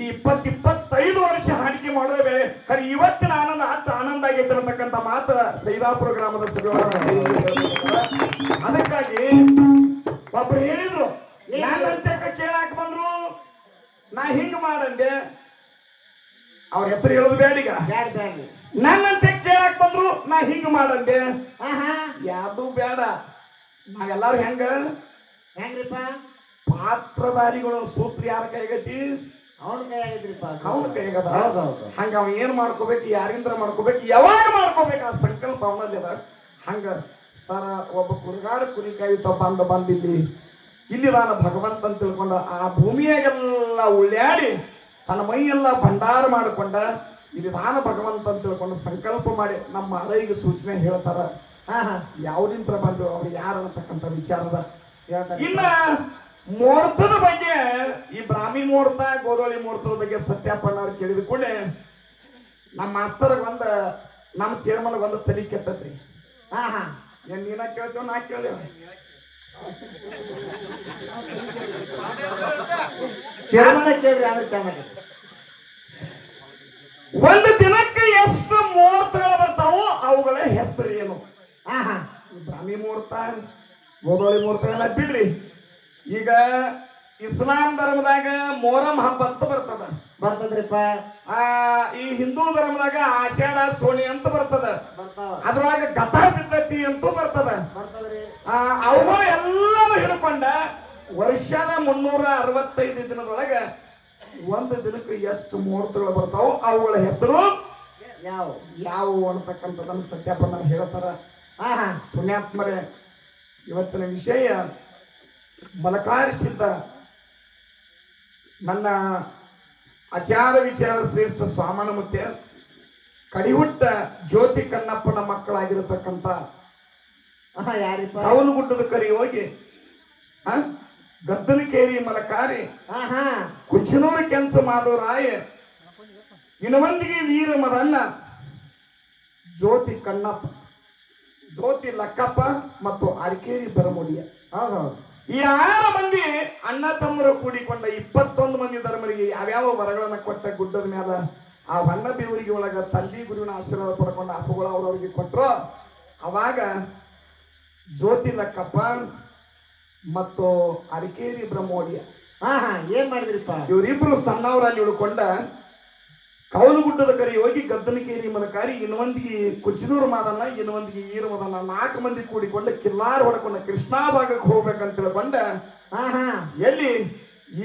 ಈ 20-25 ವರ್ಷ ಹಾಡಿಕೆ ಮಾಡೋದೇ ಬೇರೆ. ಖರೆ ಇವತ್ತಿನ ಆನಂದ ಅಷ್ಟು ಆನಂದ ಆಗೈತೆ ಅಂತಕ್ಕಂಥ ಮಾತು ಸೈದಾಪುರ ಗ್ರಾಮದ ಅದಕ್ಕಾಗಿ ಒಬ್ರು ಹೇಳಿದ್ರು ನಾನಂತೆ ಕೇಳಾಕ ಬಂದ್ರು ನಾ ಹಿಂಗ ಮಾಡಂದೆ. ಅವ್ರ ಹೆಸರು ಹೇಳೋದು ಬೇಡೀಗ. ನನ್ನಂತೆ ಕೇಳಾಕ ಬಂದ್ರು ನಾ ಹಿಂಗ ಮಾಡಂದೆ. ಯಾವ್ದು ಬೇಡ. ನಾವೆಲ್ಲಾರು ಹೆಂಗ್ರಿಪ್ಪ ಪಾತ್ರಧಾರಿಗಳು ಸೂತ್ರ ಯಾರ ಕೈಗತಿ ಅವನ ಕೈ ಆಗಿದ್ರಿಪ್ಪ. ಅವನ ಕೈಗದ. ಹಂಗ ಅವ ಏನ್ ಮಾಡ್ಕೋಬೇಕು ಯಾರಿಂದ ಮಾಡ್ಕೋಬೇಕು ಯಾವಾಗ ಮಾಡ್ಕೋಬೇಕು ಆ ಸಂಕಲ್ಪ ಅವನಲ್ಲಿ ಅದ. ಹಂಗ ಸರ ಒಬ್ಬ ಕುರುಗಾರ ಕುರಿ ಕಾಯುತ್ತ ಬಂದಿಲ್ಲಿ ಇಲ್ಲಿದಾನ ಭಗವಂತ ಅಂತ ತಿಳ್ಕೊಂಡ ಆ ಭೂಮಿಯಾಗೆಲ್ಲ ಉಳ್ಳ್ಯಾಡಿ ತನ್ನ ಮೈಯೆಲ್ಲ ಭಂಡಾರ ಮಾಡಿಕೊಂಡ ಇಲ್ಲಿದಾನ ಭಗವಂತ ಅಂತ ತಿಳ್ಕೊಂಡು ಸಂಕಲ್ಪ ಮಾಡಿ ನಮ್ಮ ಅರೈಗೆ ಸೂಚನೆ ಹೇಳ್ತಾರ. ಹಾ ಹಾ ಯಾವ್ದಿಂತ್ರ ಬಂದು ಅವ್ರು ಯಾರು ಅನ್ನತಕ್ಕಂಥ ವಿಚಾರದ. ಹೇಳ್ತಾರೆ. ಇನ್ನ ಮುಹೂರ್ತದ ಬಗ್ಗೆ ಈ ಬ್ರಾಹ್ಮಿ ಮುಹೂರ್ತ ಗೋಧೋಳಿ ಮುಹೂರ್ತದ ಬಗ್ಗೆ ಸತ್ಯಪ್ಪಣ್ಣ ಅವ್ರು ಕೇಳಿದ ಕೂಡಲೇ ನಮ್ಮ ಮಾಸ್ತರ್ಗೆ ಒಂದು ನಮ್ಮ ಚೇರ್ಮನ್ಗೆ ಒಂದು ತಲೆ ಕೆಟ್ಟತ್ರಿ. ಹಾ ಹಾ ಏನ್ ನೀನ ಕೇಳ್ತೇವ ನಾ ಕೇಳಿವ ಚರ್ಮನ ಕೇಳ್ರಿ ಅಂದ್ರೆ ಚೆನ್ನಾಗಿ. ಒಂದು ದಿನಕ್ಕೆ ಎಷ್ಟು ಮುಹೂರ್ತಗಳು ಬರ್ತಾವೋ ಅವುಗಳ ಹೆಸರು ಏನು? ಹಾ ಹಾ ಈ ಬ್ರಾಹ್ಮಿ ಮುಹೂರ್ತ ಗೋಧೋಳಿ ಮುಹೂರ್ತ ಎಲ್ಲ ಬಿಡ್ರಿ. ಈಗ ಇಸ್ಲಾಂ ಧರ್ಮದಾಗ ಮೊಹರಂ ಹಬ್ಬ ಅಂತ ಬರ್ತದ. ಬರ್ತದ್ರಿಪ್ಪ. ಈ ಹಿಂದೂ ಧರ್ಮದಾಗ ಆಷಾಢ ಸೋಣಿ ಅಂತ ಬರ್ತದ. ಬರ್ತಾವ. ಅದ್ರೊಳಗ ಗತ ಬಿದ್ದತಿ ಅಂತೂ ಬರ್ತದ. ಬರ್ತದ್ರಿ. ಅವುಗಳು ಎಲ್ಲರೂ ಹಿಡ್ಕೊಂಡ ವರ್ಷದ 365 ದಿನದೊಳಗ ಒಂದು ದಿನಕ್ಕೆ ಎಷ್ಟು ಮುಹೂರ್ತಗಳು ಬರ್ತಾವೋ ಅವುಗಳ ಹೆಸರು ಯಾವ ಯಾವುವು ಅಂತಕ್ಕಂಥದ್ದನ್ನು ಸತ್ಯಪ್ಪನ ಹೇಳ್ತಾರ. ಹಾ ಹಾ ಪುಣ್ಯಾತ್ಮರೇ, ಇವತ್ತಿನ ವಿಷಯ ಮಲಕಾರಿ ಸಿದ್ಧ ನನ್ನ ಆಚಾರ ವಿಚಾರ ಶ್ರೇಷ್ಠ ಸ್ವಾಮನಮುತ್ತೆ ಕಡಿಹುಟ್ಟ ಜ್ಯೋತಿ ಕಣ್ಣಪ್ಪನ ಮಕ್ಕಳಾಗಿರತಕ್ಕಂಥ ಹಾ ಯಾರಿಪ್ಪ? ಕವಲುಗುಡ್ಡದ ಕರಿ ಹೋಗಿ ಗದ್ದನಕೇರಿ ಮಲಕಾರಿ ಹಾ ಹಾ ಕುಂಚನೂರು ಕೆಂಚ ಮಾಧವರಾಯ ಇನವಂದಿಗೆ ವೀರ ಮರಣ್ಣ ಜ್ಯೋತಿ ಕಣ್ಣಪ್ಪ ಜ್ಯೋತಿ ಲಕ್ಕಪ್ಪ ಮತ್ತು ಅರಕೇರಿ ಬರಮುಡಿಯ ಹೌದೌದು. ಈ 6 ಮಂದಿ ಅಣ್ಣ ತಮ್ಮರು ಕೂಡಿಕೊಂಡ 21 ಮಂದಿ ಧರ್ಮರಿಗೆ ಯಾವ್ಯಾವ ವರಗಳನ್ನ ಕೊಟ್ಟ ಗುಡ್ಡದ ಮೇಲೆ ಆ ಬಣ್ಣ ಬೇವರಿಗೆ ಒಳಗ ತಂದೆ ಗುರುವಿನ ಆಶೀರ್ವಾದ ಪಡ್ಕೊಂಡ ಅಪ್ಪುಗಳು ಅವ್ರವ್ರಿಗೆ ಕೊಟ್ಟರು. ಅವಾಗ ಜ್ಯೋತಿ ಲಕ್ಕಪ್ಪ ಮತ್ತು ಅರಕೇರಿ ಬ್ರಹ್ಮೋಡಿಯ ಹಾ ಹಾ ಏನ್ ಮಾಡಿದ್ರಿಪ್ಪ? ಇವರಿಬ್ರು ಸಣ್ಣವರಲ್ಲಿ ಉಳ್ಕೊಂಡ ಕವಲುಗುಡ್ಡದ ಕರಿ ಹೋಗಿ ಗದ್ದನಕೇರಿ ಮಲಕಾರಿ ಇನ್ನೊಂದಿಗೆ ಕುಚನೂರು ಮಾದನ್ನ ಇನ್ನೊಂದಿಗೆ ಈರು ಮದನ್ನ 4 ಮಂದಿ ಕೂಡಿಕೊಂಡು ಕಿಲ್ಲಾರ್ ಹೊಡ್ಕೊಂಡ ಕೃಷ್ಣಾ ಭಾಗಕ್ಕೆ ಹೋಗ್ಬೇಕಂತ ತಿಳ್ಕೊಂಡ ಹಾ ಹಾ ಎಲ್ಲಿ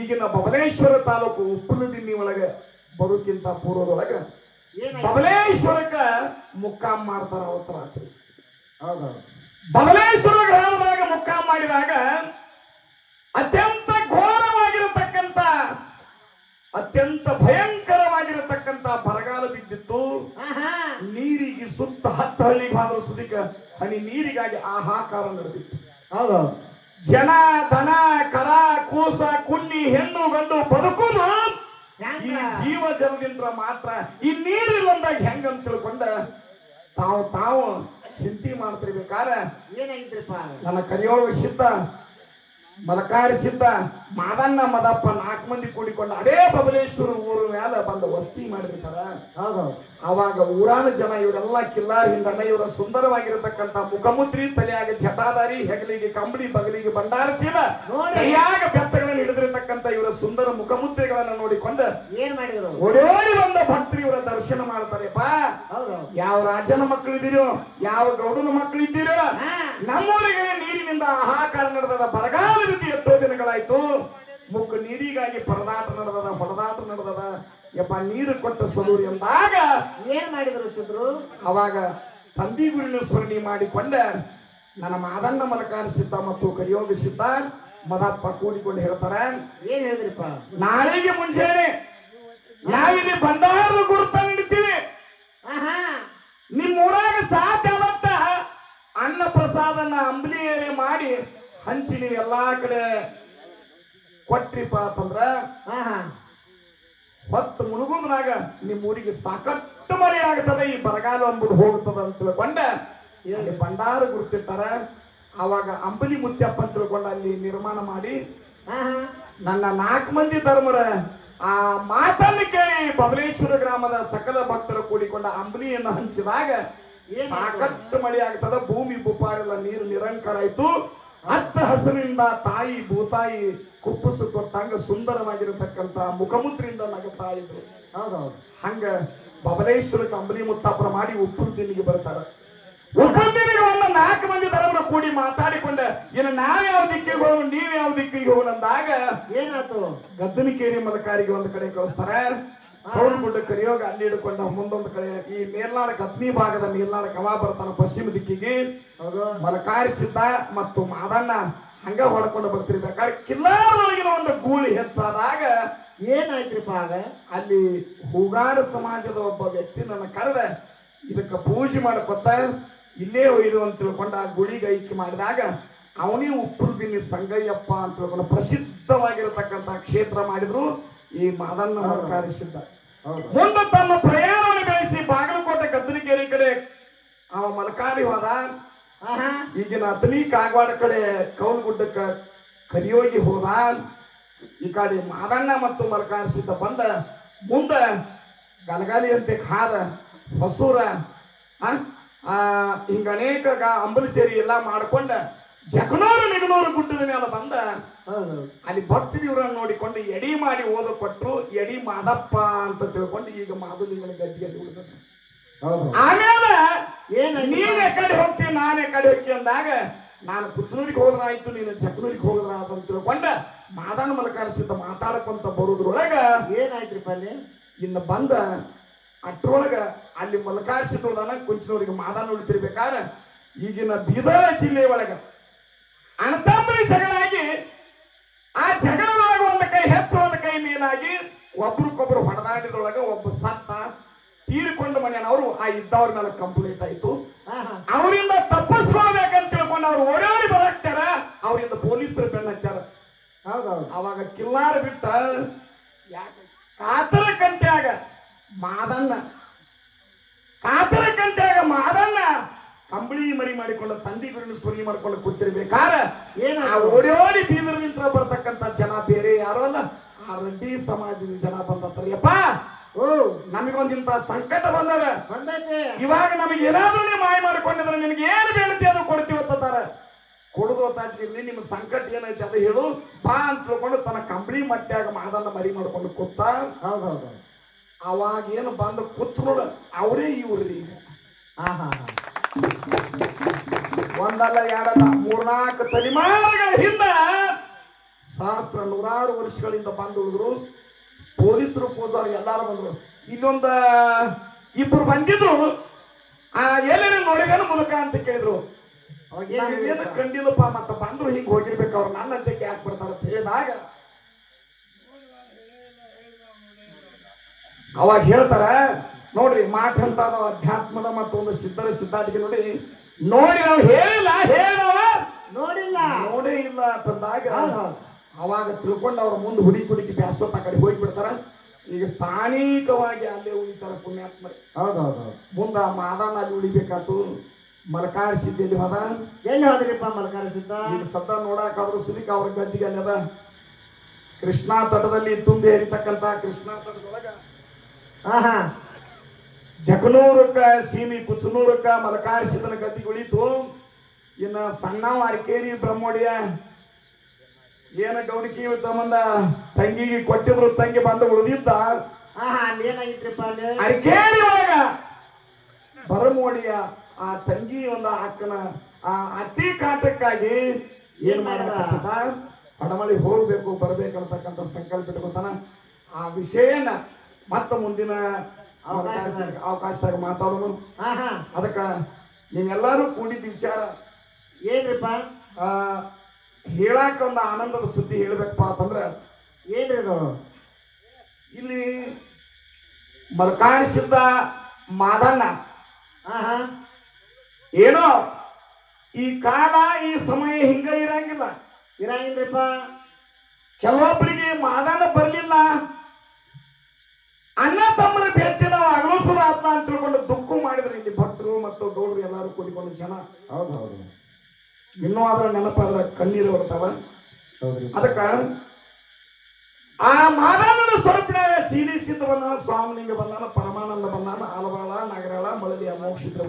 ಈಗಿನ ಬಬಲೇಶ್ವರ ತಾಲೂಕು ಉಪ್ಪಲದಿನ್ನಿ ಒಳಗೆ ಬರೋಕ್ಕಿಂತ ಪೂರ್ವದೊಳಗ ಏನಾಯ್ತು? ಬಬಲೇಶ್ವರಕ್ಕ ಮುಕ್ಕಾಂ ಮಾಡ್ತಾರ ಅವತ್ತು ರಾತ್ರಿ. ಹೌದೌದು. ಬಬಲೇಶ್ವರ ಗ್ರಾಮದಾಗ ಮುಕ್ಕಾಂ ಮಾಡಿದಾಗ ಅತ್ಯಂತ ಘೋರವಾಗಿರತಕ್ಕಂತ ಅತ್ಯಂತ ಭಯಂಕರವಾಗಿರತಕ್ಕಂತ ಬರಗಾಲ ಬಿದ್ದಿತ್ತು. ಹಾ ಹಾ ನೀರಿಗೆ ಸುತ್ತ 10 ಹಳ್ಳಿ ಭಾಗದ ಸುದಿಕ ಹನಿ ನೀರಿಗಾಗಿ ಆಹಾಕಾರ ನಡೆದಿತ್ತು. ಹೌದೌದು. ಜನ ದನ ಕರ ಕೂಸ ಕುನ್ನಿ ಹೆಣ್ಣು ಗಂಡು ಬದುಕುದು ಈ ಜೀವ ಜಲದಿಂದ ಮಾತ್ರ. ಈ ನೀರಿಲ್ಲಂದಾಗ ಹೆಂಗಂತ ತಿಳ್ಕೊಂಡ ತಾವು ಚಿಂತೆ ಮಾಡ್ತಿರ್ಬೇಕಾರ ಏನಾಗಿದ್ರಿಪ್ಪ? ನನ್ನ ಕರಿಯೋಗ ಸಿದ್ಧ ಮಲಕಾರಿ ಸಿದ್ಧ ಮಾದಣ್ಣ ಮದಪ್ಪ 4 ಮಂದಿ ಕೂಡಿಕೊಂಡು ಅದೇ ಬಬಲೇಶ್ವರ ಊರ ಮೇಲೆ ಬಂದು ವಸ್ತಿ ಮಾಡಿರ್ತಾರ. ಹೌದೌದು. ಅವಾಗ ಊರಾನ ಜನ ಇವರೆಲ್ಲ ಕಿಲ್ಲಾರ್ ಹಿಂದನ್ನ ಇವರ ಸುಂದರವಾಗಿರತಕ್ಕಂತ ಮುಖಮುದ್ರಿ, ತಲೆಯಾಗ ಜಟಾದಾರಿ, ಹೆಗಲಿಗೆ ಕಂಬಳಿ, ಬಗಲಿಗೆ ಭಂಡಾರ ಚೀಲ, ಕೈಯಾಗ ಬೆತ್ತಗಳನ್ನು ಹಿಡಿದಿರತಕ್ಕಂತ ಇವರ ಸುಂದರ ಮುಖಮುದ್ರೆಗಳನ್ನ ನೋಡಿಕೊಂಡು ಏನ್ ಮಾಡಿದ್ರು? ಓಡೋಡಿ ಬಂದ ಭಕ್ತರು ಇವರ ದರ್ಶನ ಮಾಡ್ತಾರೆಪ್ಪ. ಹೌದೌದು. ಯಾವ ರಾಜನ ಮಕ್ಕಳಿದ್ದೀರೋ, ಯಾವ ಗೌಡನ ಮಕ್ಕಳಿದ್ದೀರೋ, ಹಾ ನಮ್ಮೂರಿಗೆ ನೀರಿನಿಂದ ಹಾಹಾಕಾರ ನಡೆದ ಬರಗಾಲ ರೀತಿ ಎಷ್ಟೋ ದಿನಗಳಾಯ್ತು. ಮುಖ ನೀರಿಗಾಗಿ ಪರದಾಟ ನಡೆದದ, ಹೊಡೆದಾಟ ನಡೆದದ. ಯಪ್ಪ ನೀರು ಕೊಟ್ಟ ಸಲೂರಿ ಎಂದಾಗ ಏನ್ ಮಾಡಿದ್ರು ಸಿದ್ರು? ಅವಾಗ ತಂದಿ ಗುರಿನ ಸ್ಮರಣೆ ಮಾಡಿಕೊಂಡ ನನ್ನ ಮಾದಣ್ಣ ಮಲಕಾರಿ ಸಿದ್ಧ ಮತ್ತು ಕರಿಯೋಗ ಸಿದ್ಧ ಮದಪ್ಪ ಕೂಡಿಕೊಂಡು ಹೇಳ್ತಾರೆ, ಏನ್ ಹೇಳಿದ್ರಿಪ್ಪ? ನಾಳೆಗೆ ಮುಂಚೆನೆ ನಾವಿಲ್ಲಿ ಭಂಡಾರದ ಗುರುತ ನೀಡ್ತೀವಿ. ಹಾ ಹಾ ನಿಮ್ಮ ಊರಾಗ ಸಾಧ್ಯ ಆದತ್ತ ಅನ್ನ ಪ್ರಸಾದನ ಅಂಬಲಿ ಏರಿ ಮಾಡಿ ಹಂಚಿ ನೀವು ಎಲ್ಲಾ ಕಡೆ ಕೊಟ್ರಿಪ್ಪ ಅಂತಂದ್ರ ಹಾ ಹಾ ಹೊತ್ತು ಮುಳುಗುದ್ರಾಗ ನಿಮ್ಮ ಊರಿಗೆ ಸಾಕಷ್ಟು ಮಳೆ ಆಗ್ತದೆ, ಈ ಬರಗಾಲ ಎಂಬುದು ಹೋಗ್ತದ ಅಂತ ತಿಳ್ಕೊಂಡ ಇಲ್ಲಿ ಭಂಡಾರ ಗುರುತಿರ್ತಾರ. ಅವಾಗ ಅಂಬಲಿ ಮುತ್ಯಪ್ಪ ಅಂತ ತಿಳ್ಕೊಂಡ ಅಲ್ಲಿ ನಿರ್ಮಾಣ ಮಾಡಿ ಹಾ ಹಾ ನನ್ನ 4 ಮಂದಿ ಧರ್ಮರ ಆ ಮಾತನ್ನು ಕೇಳಿ ಬಬಲೇಶ್ವರ ಗ್ರಾಮದ ಸಕಲ ಭಕ್ತರು ಕೂಡಿಕೊಂಡ ಅಂಬಲಿಯನ್ನು ಹಂಚಿದಾಗ ಸಾಕಷ್ಟು ಮಳೆ ಆಗ್ತದ. ಭೂಮಿ ಬುಪ್ಪಾರೆಲ್ಲ ನೀರು ನಿರಂಕಾರ ಆಯ್ತು. ಹಚ್ಚ ಹಸಿರಿನಿಂದ ತಾಯಿ ಭೂತಾಯಿ ಕುಪ್ಪಸು ಕೊಟ್ಟಂಗ ಸುಂದರವಾಗಿರತಕ್ಕಂತ ಮುಖಮುದ್ರಿಂದ ನಗುತ್ತಾ ಇದ್ರು. ಹೌದೌದು. ಹಂಗ ಬಬಲೇಶ್ವರಕ್ಕೆ ಅಂಬಲಿ ಮುತ್ತಾಪುರ ಮಾಡಿ ಉಪ್ಪು ದಿನಿಗೆ ಬರ್ತಾರ. ಉಪ್ಪು ದಿನಿಗೆ ಒಂದು 4 ಮಂದಿ ಧರ್ಮರು ಕೂಡಿ ಮಾತಾಡಿಕೊಂಡ ಇನ್ನು ನಾವ್ ಯಾವ ದಿಕ್ಕಿಗೆ ಹೋಗೋಣ, ನೀವ್ ಯಾವ ದಿಕ್ಕಿಗೆ ಹೋಗೋಣ ಅಂದಾಗ ಏನಾಯ್ತು? ಗದ್ದನಕೇರಿ ಮಲಕಾರಿಗೆ ಒಂದು ಕಡೆ ಕಳಿಸ್ತಾರ. ಕೌಲುಗುಡ್ಡ ಕರಿಯೋಗ ಅಲ್ಲಿ ಹಿಡ್ಕೊಂಡ ಮುಂದೊಂದು ಕಡೆ ಈ ಮೇಲ್ನಾಡ ಕತ್ನಿ ಭಾಗದ ಮೇಲ್ನಾಡ ಕವಾ ಬರ್ತಾನ ಪಶ್ಚಿಮ ದಿಕ್ಕಿಗೆ. ಹೌದು. ಮಲಕಾರಿ ಸಿದ್ಧ ಮತ್ತು ಮಾದಣ್ಣ ಹಂಗ ಹೊಡ್ಕೊಂಡು ಬರ್ತಿರ್ಬೇಕಾದ್ರೆ ಕಿಲ್ಲಾರೊಳಗಿನ ಒಂದು ಗೂಳಿ ಹೆಚ್ಚಾದಾಗ ಏನಾಯ್ತ್ರಿಪ್ಪ ಆಗ ಅಲ್ಲಿ ಹೂಗಾರ ಸಮಾಜದ ಒಬ್ಬ ವ್ಯಕ್ತಿ ನನ್ನ ಕರೆದ ಇದಕ್ಕೆ ಪೂಜೆ ಮಾಡ್ಕೊತ ಇಲ್ಲೇ ಒಯ್ದು ಅಂತ ತಿಳ್ಕೊಂಡು ಆ ಗುಳಿಗೆ ಐಕ್ಯ ಮಾಡಿದಾಗ ಅವನೇ ಉಪ್ಪುರ್ದಿನಿ ಸಂಗಯ್ಯಪ್ಪ ಅಂತ ತಿಳ್ಕೊಂಡು ಪ್ರಸಿದ್ಧವಾಗಿರತಕ್ಕಂಥ ಕ್ಷೇತ್ರ ಮಾಡಿದ್ರು ಈ ಮಾದನ್ನ ಮರಕಾರಿಸಿದ್ದ. ಮುಂದೆ ತನ್ನ ಪ್ರಯಾಣವನ್ನು ಬೆಳೆಸಿ ಬಾಗಲಕೋಟೆ ಗದ್ದಲಗೇರಿ ಕಡೆ ಅವ ಮಲಕಾರಿ ಹೋದ. ಈಗಿನ ಅತಲಿ ಕಾಗವಾಡ ಕಡೆ ಕೌಲಗುಡ್ಡಕ್ಕ ಕರಿಯೋಗಿ ಹೋದ. ಈ ಕಡೆ ಮಾದಣ್ಣ ಮತ್ತು ಮಲಕಾರಿಸಿದ್ದ ಬಂದ ಮುಂದೆ ಗಲಗಾಲಿ ಅಂತೆ ಖಾದ ಹೊಸೂರ ಹಿಂಗ ಅನೇಕ ಅಂಬಲಿ ಸೇರಿ ಎಲ್ಲ ಮಾಡ್ಕೊಂಡ ಜಗನೂರು ನಿಗನೂರು ಗುಡ್ಡದ ಮೇಲೆ ಬಂದ ಅಲ್ಲಿ ಭಕ್ತಿ ಇವ್ರನ್ನ ನೋಡಿಕೊಂಡು ಎಡಿ ಮಾಡಿ ಓದ ಕೊಟ್ಟರು. ಎಡಿ ಮಾದಪ್ಪ ಅಂತ ತಿಳ್ಕೊಂಡು ಈಗ ಮಾಧುಲಿಂಗನ ಗದ್ದಿಯಲ್ಲಿ ಉಳಿದ. ಆಮೇಲೆ ನೀನ್ ಎಕಡೆ ಹೋಗ್ತೀನಿ ನಾನು ಎಕಡೆ ಹೋಗ್ತಿ ಅಂದಾಗ ನಾನು ಕುಚನೂರಿಗೆ ಹೋದ್ರಾಯ್ತು ನೀನು ಜಗನೂರಿಗೆ ಹೋದ್ರ ಅಂತ ತಿಳ್ಕೊಂಡ ಮಾದಣ್ಣ ಮಲಕಾರಿಸಿದ್ದ ಮಾತಾಡ್ಕೊಂತ ಬರೋದ್ರೊಳಗ ಏನಾಯ್ತ್ರಿಪ್ಪ ಅಲ್ಲಿ ಇನ್ನು ಬಂದ ಅಟ್ರೊಳಗ ಅಲ್ಲಿ ಮಲಕಾರಿಸಿದ್ರೊಳನ ಕುಂಚನೂರಿಗೆ ಮಾದಣ್ಣ ಉಳಿತಿರ್ಬೇಕಾದ್ರೆ ಈಗಿನ ಬೀದರ್ ಜಿಲ್ಲೆ ಒಳಗ ಅಣತಂಬರಿ ಜಗಳಾಗಿ ಆ ಜಗಳದೊಳಗ ಒಂದು ಕೈ ಹೆಚ್ಚು ಒಂದು ಕೈ ಮೇಲಾಗಿ ಒಬ್ರಿಗೊಬ್ರು ಹೊಡೆದಾಡಿದ್ರೊಳಗ ಒಬ್ಬ ಸತ್ತ ತೀರಿಕೊಂಡು ಮನೆಯವರು ಆ ಇದ್ದವ್ರ ಮೇಲೆ ಕಂಪ್ಲೇಂಟ್ ಆಯ್ತು. ಅವರಿಂದ ತಪ್ಪಿಸ್ಕೊಳ್ಬೇಕಂತ ತಿಳ್ಕೊಂಡು ಅವ್ರು ಓಡಾಡಿ ಬರಾಕ್ತಾರ. ಅವರಿಂದ ಪೊಲೀಸರು ಬೆನ್ನ ಹಚ್ಚಾರ. ಅವಾಗ ಕಿಲ್ಲಾರ ಬಿಟ್ಟ ಕಾತರ ಕಂಟ್ಯಾಗ ಮಾದಣ್ಣ ಕಂಬಳಿ ಮರಿ ಮಾಡಿಕೊಂಡು ತಂದಿ ಗುರಿನ ಸುರಿ ಮಾಡ್ಕೊಂಡು ಕೂತಿರ್ಬೇಕಾದ್ರೆ ಓಡಿ ಬೀದರ್ ನಿಂತ ಬರ್ತಕ್ಕಂಥ ಜನ ಬೇರೆ ಯಾರು ಅಲ್ಲ ಆ ರೆಡ್ಡಿ ಸಮಾಜದ ಜನ ಬಂದತ್ತರಿಯಪ್ಪ. ನಮಗೊಂದಿಂತ ಸಂಕಟ ಬಂದೈತೆ, ಇವಾಗ ನಮಗೆ ಏನಾದ್ರೂ ನೀವು ಮಾಯ ಮಾಡ್ಕೊಂಡಿದ್ರೆ ನಿಮ್ಗೆ ಏನು ಬೇಡತಿ ಅದು ಕೊಡ್ತೀವಿ ಅಂತಾರೆ. ಕೊಡುದೋತಾಗಿರ್ಲಿ ನಿಮ್ಮ ಸಂಕಟ ಏನೈತಿ ಅದು ಹೇಳು ಬಾ ಅಂತ ತಿಳ್ಕೊಂಡು ತನ್ನ ಕಂಬಳಿ ಮಟ್ಟ್ಯಾಗ ಮಾದನ್ನ ಮರಿ ಮಾಡ್ಕೊಂಡು ಕೂತ. ಅವಾಗ ಏನು ಬಂದು ಕೂತ್ ನೋಡ ಅವರೇ ಇವ್ರಿ ಒಂದಲ್ಲ ಎರಡಲ್ಲ 3-4 ತಲೆಮಾರುಗಳ ಹಿಂದ ಸಹಸ್ರ ನೂರಾರು ವರ್ಷಗಳಿಂದ ಬಂದು ಉಳಿದ್ರು. ಪೊಲೀಸರು ಪೋದವ್ರು ಎಲ್ಲಾರು ಬಂದ್ರು. ಇಲ್ಲೊಂದ ಇಬ್ರು ಬಂದಿದ್ರು. ಎಲ್ಲೇನು ನೋಡಿದೇನು ಮುದುಕ ಅಂತ ಕೇಳಿದ್ರು. ಏನು ಕಂಡಿಲ್ಲಪ್ಪ ಮತ್ತ ಬಂದ್ರು ಹಿಂಗ್ ಹೋಗಿರ್ಬೇಕು ಅವ್ರು ನನ್ನಂತೆ ಯಾಕೆ ಬರ್ತಾರ ಅಂತ ಹೇಳಿದಾಗ ಅವಾಗ ಹೇಳ್ತಾರ ನೋಡ್ರಿ ಮಾಠ ಅಂತ ಅಧ್ಯಾತ್ಮದ ಮತ್ತು ಒಂದು ಸಿದ್ಧರ ಸಿದ್ಧಾಟಿಗೆ ನೋಡಿ ನಾವು ಹೇಳಿಲ್ಲ ನೋಡೇ ಇಲ್ಲ ಅಂತಂದಾಗ ಅವಾಗ ತಿಳ್ಕೊಂಡು ಅವ್ರ ಮುಂದೆ ಹುಡುಕಿ ಬ್ಯಾಸತ್ತ ಕಡೆ ಹೋಗ್ಬಿಡ್ತಾರ. ಈಗ ಸ್ಥಾನಿಕವಾಗಿ ಅಲ್ಲೇ ಉಳಿತಾರ ಪುಣ್ಯಾತ್ಮರಿ. ಮುಂದ ಮಾದಣ್ಣ ಅಲ್ಲಿ ಉಳಿಬೇಕಾತು. ಮಲಕಾರಿಸಿದ್ದ ಎಲ್ಲಿ ಹೋದ? ಎಲ್ಲಿ ಹೋದ್ರಿಪ್ಪ ಮಲಕಾರಿಸಿದ್ದ? ಈಗ ಸದ್ದ ನೋಡಾಕಾದ್ರು ಸುಲಿಕ ಅವ್ರ ಗದ್ದಿಗೆ ಅಲ್ಲದ ಕೃಷ್ಣಾ ತಟದಲ್ಲಿ ತುಂಬಿ ಹರಿತಕ್ಕಂತ ಕೃಷ್ಣಾ ತಟದೊಳಗ ಜಗನೂರಕ್ಕ ಸೀಮಿ ಕುಚನೂರಕ್ಕ ಮಲಕಾರಿಸಿದನ ಗದ್ದಿಗೆ ಉಳಿತು. ಇನ್ನ ಸಣ್ಣವ ಅರಕೇರಿ ಬ್ರಹ್ಮೋಡಿಯ ಏನ ಗೌಡಿಕಿ ತಮ್ಮಂದ ತಂಗಿಗೆ ಕೊಟ್ಟಿದ್ರು. ತಂಗಿ ಬಂದು ಉಳಿದಿದ್ದ ಏನಾಗಿದ್ರಿಪ್ಪ ಅರಕೇರಿ ಒಳಗ ಬರಮೋಡಿಯ ಆ ತಂಗಿ ಒಂದು ಅಕ್ಕನ ಆ ಅತಿ ಕಾಟಕ್ಕಾಗಿ ಏನ್ ಮಾಡತ್ತ ಪಡಮಳಿ ಹೋಗ್ಬೇಕು ಬರ್ಬೇಕಂತಕ್ಕಂಥ ಸಂಕಲ್ಪ ಇಟ್ಕೊತಾನ. ಆ ವಿಷಯನ ಮತ್ತ ಮುಂದಿನ ಅವಕಾಶದಾಗ ಮಾತಾಡೋನು. ಅದಕ್ಕ ನೀವೆಲ್ಲರೂ ಕೂಡಿದ ವಿಚಾರ ಏನ್ರಿಪ್ಪ ಹೇಳಾಕ ಒಂದು ಆನಂದದ ಸುದ್ದಿ ಹೇಳ್ಬೇಕಪ್ಪ ಅಂತಂದ್ರ ಏನ್ರಿ ಇಲ್ಲಿ ಮಲಕಾರಿಸಿದ್ದ ಮಾದಣ್ಣ ಏನೋ ಈ ಕಾಲ ಈ ಸಮಯ ಹಿಂಗ ಇರಂಗಿಲ್ರಿಪ್ಪ. ಕೆಲವೊಬ್ಬರಿಗೆ ಮಾದಣ್ಣ ಬರ್ಲಿಲ್ಲ ಅಣ್ಣ ತಮ್ಮನ ಭೇಟಿ ನಾವು ಅಗಲೋಸರ ಆತ್ಮ ಅಂತ ತಿಳ್ಕೊಂಡು ದುಃಖ ಮಾಡಿದ್ರು. ಇಲ್ಲಿ ಭಕ್ತರು ಮತ್ತು ಗೌಡರು ಎಲ್ಲರೂ ಕೂಡಿಕೊಂಡು ಜನ ಇನ್ನೂ ಅದ್ರ ನೆನಪಾದ್ರ ಕಣ್ಣೀರು ಬರ್ತಾವ. ಅದಕ್ಕ ಆ ಮಾದಣ್ಣನ ಸ್ವರೂಪಿನಾಗ ಸೀನಿಸಿದ್ದ ಬಂದಾನ, ಸ್ವಾಮಿಲಿಂಗ ಬಂದಾನ, ಪರಮಾನಂದ ಬಂದಾನ, ಆಲವಾಳ, ನಗರಾಳ, ಮಳಲಿ ಅಮೋಕ್ಷಿತ್ರ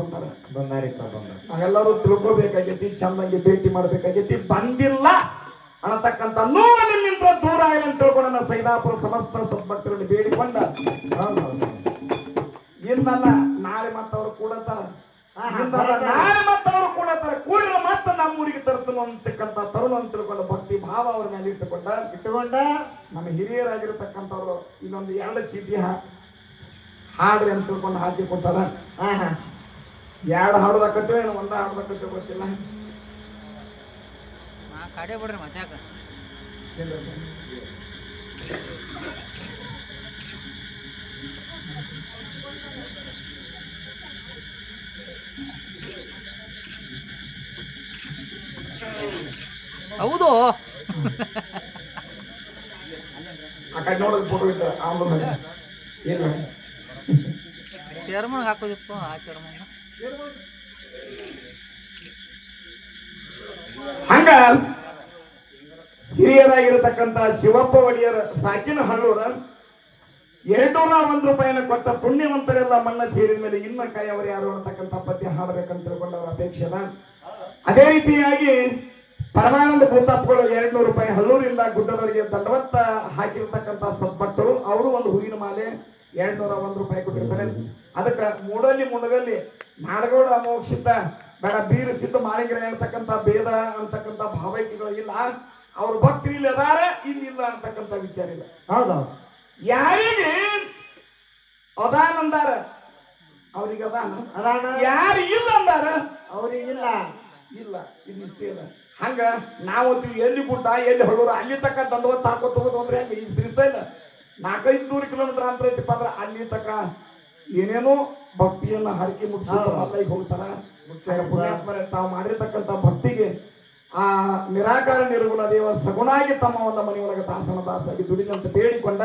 ನಾವೆಲ್ಲರೂ ತಿಳ್ಕೋಬೇಕಾಗೈತಿ, ಚಂದಂಗೆ ಭೇಟಿ ಮಾಡ್ಬೇಕಾಗೈತಿ. ಬಂದಿಲ್ಲ ಅನ್ನತಕ್ಕಂಥ ನೋವು ನಿಮ್ಮಿಂದ ದೂರ ಆಗಲಿ ಅಂತ ತಿಳ್ಕೊಂಡು ನನ್ನ ಸೈದಾಪುರ ಸಮಸ್ತ ಸದ್ಭಕ್ತರಲ್ಲಿ ಬೇಡಿಕೊಂಡ ಇನ್ನಲ್ಲ ನಾಳೆ ಮತ್ತವ್ರು ಕೂಡತಾರ, ನಾಳೆ ಮತ್ತವ್ರು ಕೂಡತಾರ, ಕೂಡಿದ್ರೆ ಮತ್ತೆ ನಮ್ಮೂರಿಗೆ ತರ್ತನು ಅಂತಕ್ಕಂಥ ತರುಣ ಅಂತ ತಿಳ್ಕೊಂಡು ಭಕ್ತಿ ಭಾವ ಅವ್ರ ಮೇಲೆ ಇಟ್ಟುಕೊಂಡ ನಮ್ಮ ಹಿರಿಯರಾಗಿರ್ತಕ್ಕಂಥವ್ರು ಇನ್ನೊಂದು 2 ಚೀಟಿ ಹಾಡ್ರಿ ಅಂತ ತಿಳ್ಕೊಂಡು ಹಾಕಿ ಕೊಟ್ಟಾರ. 2 ಹಾಡೋದಕ್ಕತ್ತೋ ಏನೋ 1 ಹಾಡೋದಕ್ಕತ್ತೋ ಗೊತ್ತಿಲ್ಲ. ಕಾಡೇ ಬಿಡ್ರಿ ಮತ್ತೆ ಯಾಕೆ ಹೌದು ಆ ಕಡೆ ನೋಡೋದು ಫೋಟೋ ಇಟ್ಟ ಅವನು ಇಲ್ಲ ಚೇರ್ಮನ್ಗೆ ಹಾಕೋದಿತ್ತು ಆ ಚೇರ್ಮನ್ ಹಂಗ ಹಿರಿಯರಾಗಿರತಕ್ಕಂತ ಶಿವಪ್ಪ ಒಡೆಯರ್ ಸಾಕಿನ ಹಳ್ಳೂರ 201 ರೂಪಾಯಿನ ಕೊಟ್ಟ ಪುಣ್ಯವಂತರೆಲ್ಲ ಮಣ್ಣ ಸೇರಿದ ಮೇಲೆ ಇನ್ನ ಕಾಯವರು ಯಾರು ಅನ್ನತಕ್ಕಂಥ ಪದ್ಯ ಹಾಡಬೇಕಂತ ತಿಳ್ಕೊಂಡವರ ಅಪೇಕ್ಷೆ ಅದ. ಅದೇ ರೀತಿಯಾಗಿ ಪರಮಾನಂದ ಭೂತಾಪ್ಗಳು 200 ರೂಪಾಯಿ ಹಳ್ಳೂರಿಂದ ಗುಡ್ಡದವರಿಗೆ ದಂಡವತ್ತ ಹಾಕಿರ್ತಕ್ಕಂಥ ಸಬ್ಬಟ್ಟರು ಅವರು ಒಂದು ಹೂವಿನ ಮಾಲೆ 201 ರೂಪಾಯಿ ಕೊಟ್ಟಿರ್ತಾರೆ. ಅದಕ್ಕೆ ಮೂಡಲ್ಲಿ ಮುಣಗಲ್ಲಿ ನಾಡಗೌಡ ಅಮೋಕ್ಷಿತ ಬೇಡ ಬೀರು ಸಿದ್ಧ ಮಾಳಿಗರ ಹೇಳ್ತಕ್ಕಂಥ ಭೇದ ಅಂತಕ್ಕಂಥ ಭಾವೈಕ್ಯಗಳು ಇಲ್ಲ. ಅವ್ರ ಭಕ್ತರು ಇಲ್ಲಿ ಅದಾರ ಇಲ್ಲಿಲ್ಲ ಅಂತಕ್ಕಂಥ ವಿಚಾರ ಇಲ್ಲ. ಹೌದೌದು. ಯಾರಿಗೆ ಅದಾನಂದಾರ ಅವ್ರಿಗೆ ಅದಾನ, ಅದಾನ ಯಾರು ಇಲ್ಲ ಅಂದಾರ ಅವ್ರಿಗಿಲ್ಲ. ಇಲ್ಲ. ಇದಿಷ್ಟೇ ಇಲ್ಲ. ಹಂಗ ನಾವು ಎಲ್ಲಿ ಗುಡ್ಡ ಎಲ್ಲಿ ಹೊಳೂರು ಅಲ್ಲಿ ತಕ್ಕ ದಂಡವತ್ತು ಹಾಕೋತ ಹೋಗೋದು ಅಂದ್ರೆ ಹೆಂಗ ಈ ಶ್ರೀಶೈಲ 400-500 ಕಿಲೋಮೀಟರ್ ಅಂತ ಐತಿಪ್ಪ ಅಂದ್ರೆ ಅಲ್ಲಿ ತಕ್ಕ ಏನೇನೋ ಭಕ್ತಿಯನ್ನ ಹರಕೆ ಮುಟ್ಟಿಸ್ತಾರೆ ಮಲ್ಲೈಗೆ ಹೋಗ್ತಾರ. ಪುಣ್ಯಾತ್ಮರೇ ತಾವು ಮಾಡಿರ್ತಕ್ಕಂಥ ಭಕ್ತಿಗೆ ಆ ನಿರಾಕಾರ ನಿರ್ಗುಣ ದೇವ ಸಗುಣಾಗಿ ತಮ್ಮ ಒಂದು ಮನೆಯೊಳಗೆ ದಾಸನ ದಾಸಾಗಿ ದುಡಿದಂತ ಬೇಡಿಕೊಂಡ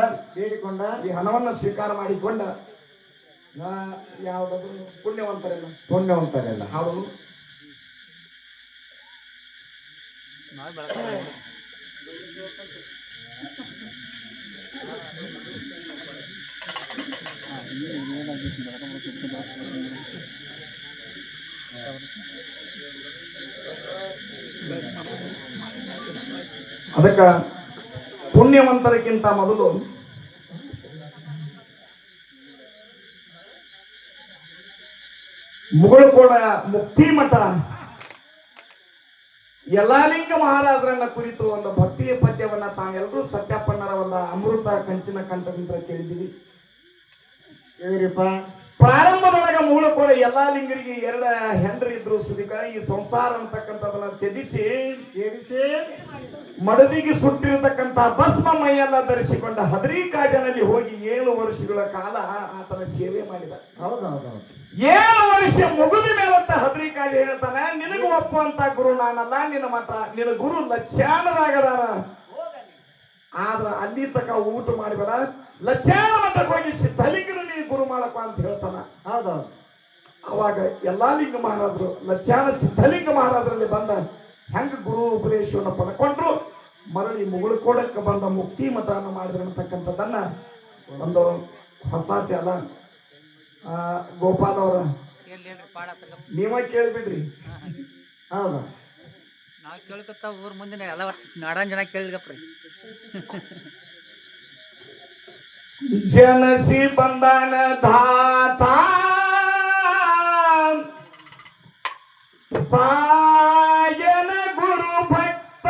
ಈ ಹಣವನ್ನು ಸ್ವೀಕಾರ ಮಾಡಿಕೊಂಡ ಯಾವ್ದಾದ್ರು ಪುಣ್ಯವಂತರೆಲ್ಲ ಅವರು ನಾಳೆ ಬೆಳಗ್ಗೆ ಅದಕ್ಕ ಪುಣ್ಯವಂತರಿಗಿಂತ ಮೊದಲು ಮುಗುಳುಕೋಡ ಮುಕ್ತಿ ಮಠ ಯಲ್ಲಾಲಿಂಗ ಮಹಾರಾಜರನ್ನ ಕುರಿತು ಒಂದು ಭಕ್ತಿಯ ಪದ್ಯವನ್ನ ತಾವೆಲ್ಲರೂ ಸತ್ಯಪ್ಪಣ್ಣರ ಒಂದು ಅಮೃತ ಕಂಚಿನ ಕಂಠದಿಂದ ಕೇಳಿದ್ದೀವಿ. ಪ್ರಾರಂಭದೊಳಗ ಮುಗುಳುಕೋಡ ಯಲ್ಲಾಲಿಂಗರಿಗೆ 2 ಹೆಂಡ್ರಿದ್ರು ಸುದಿಕ ಈ ಸಂಸಾರ ಅಂತಕ್ಕಂಥದನ್ನ ತ್ಯಜಿಸಿ ಮಡದಿಗೆ ಸುಟ್ಟಿರತಕ್ಕಂಥ ಭಸ್ಮ ಮೈಯೆಲ್ಲ ಧರಿಸಿಕೊಂಡ ಹದರಿಕಾಜನಲ್ಲಿ ಹೋಗಿ 7 ವರ್ಷಗಳ ಕಾಲ ಆತನ ಸೇವೆ ಮಾಡಿದ. ಹೌದೌದು. 7 ವರ್ಷ ಮುಗಿದ ಮೇಲಂತ ಹದರಿಕಾಜ ಹೇಳ್ತಾನ, ನಿನಗೆ ಒಪ್ಪುವಂತ ಗುರು ನಾನಲ್ಲ, ನಿನ್ನ ಮಠ ನಿನ್ನ ಗುರು ಲಚ್ಚಾನರಾಗದಾನ. ಆದ್ರ ಅಲ್ಲಿ ತಕ ಊಟ ಮಾಡಿಬೇಡ, ಲಚ್ಚಾನ ಮಠಕ್ಕೆ ಹೋಗಿ ಸಿದ್ಧಲಿಂಗನ ನೀನು ಗುರು ಮಾಡಪ್ಪ ಅಂತ ಹೇಳ್ತಾನ. ಹೌದೌದು. ಅವಾಗ ಯಲ್ಲಾಲಿಂಗ ಮಹಾರಾಜರು ಲಚ್ಚಾನ ಸಿದ್ಧಲಿಂಗ ಮಹಾರಾಜರಲ್ಲಿ ಬಂದ ಹೆಂಗ ಗುರು ಉಪದೇಶವನ್ನು ಪಡ್ಕೊಂಡ್ರು ಮರಳಿ ಮುಗುಳುಕೋಡಕ್ಕೆ ಬಂದ ಮುಕ್ತಿ ಮಠವನ್ನು ಮಾಡಿದ್ರು ಅಂತಕ್ಕಂಥದ್ದನ್ನ ಒಂದು ಹೊಸ ಚಾಲ ಗೋಪಾಲ್ ಅವರ ಎಲ್ಲಿ ಹೇಳ್ರಿ ಪಾಡ ತಗಪ್ಪ ನೀವ ಕೇಳ್ಬಿಡ್ರಿ. ಹೌದು. ನಾವು ಕೇಳ್ಕೊತ ಊರ್ ಮುಂದಿನ ಎಲ್ಲ ನಾಡನ್ ಜನ ಕೇಳಿಗಪ್ರಿ. ಜನಸಿ ಬಂದನ ಧಾತಾ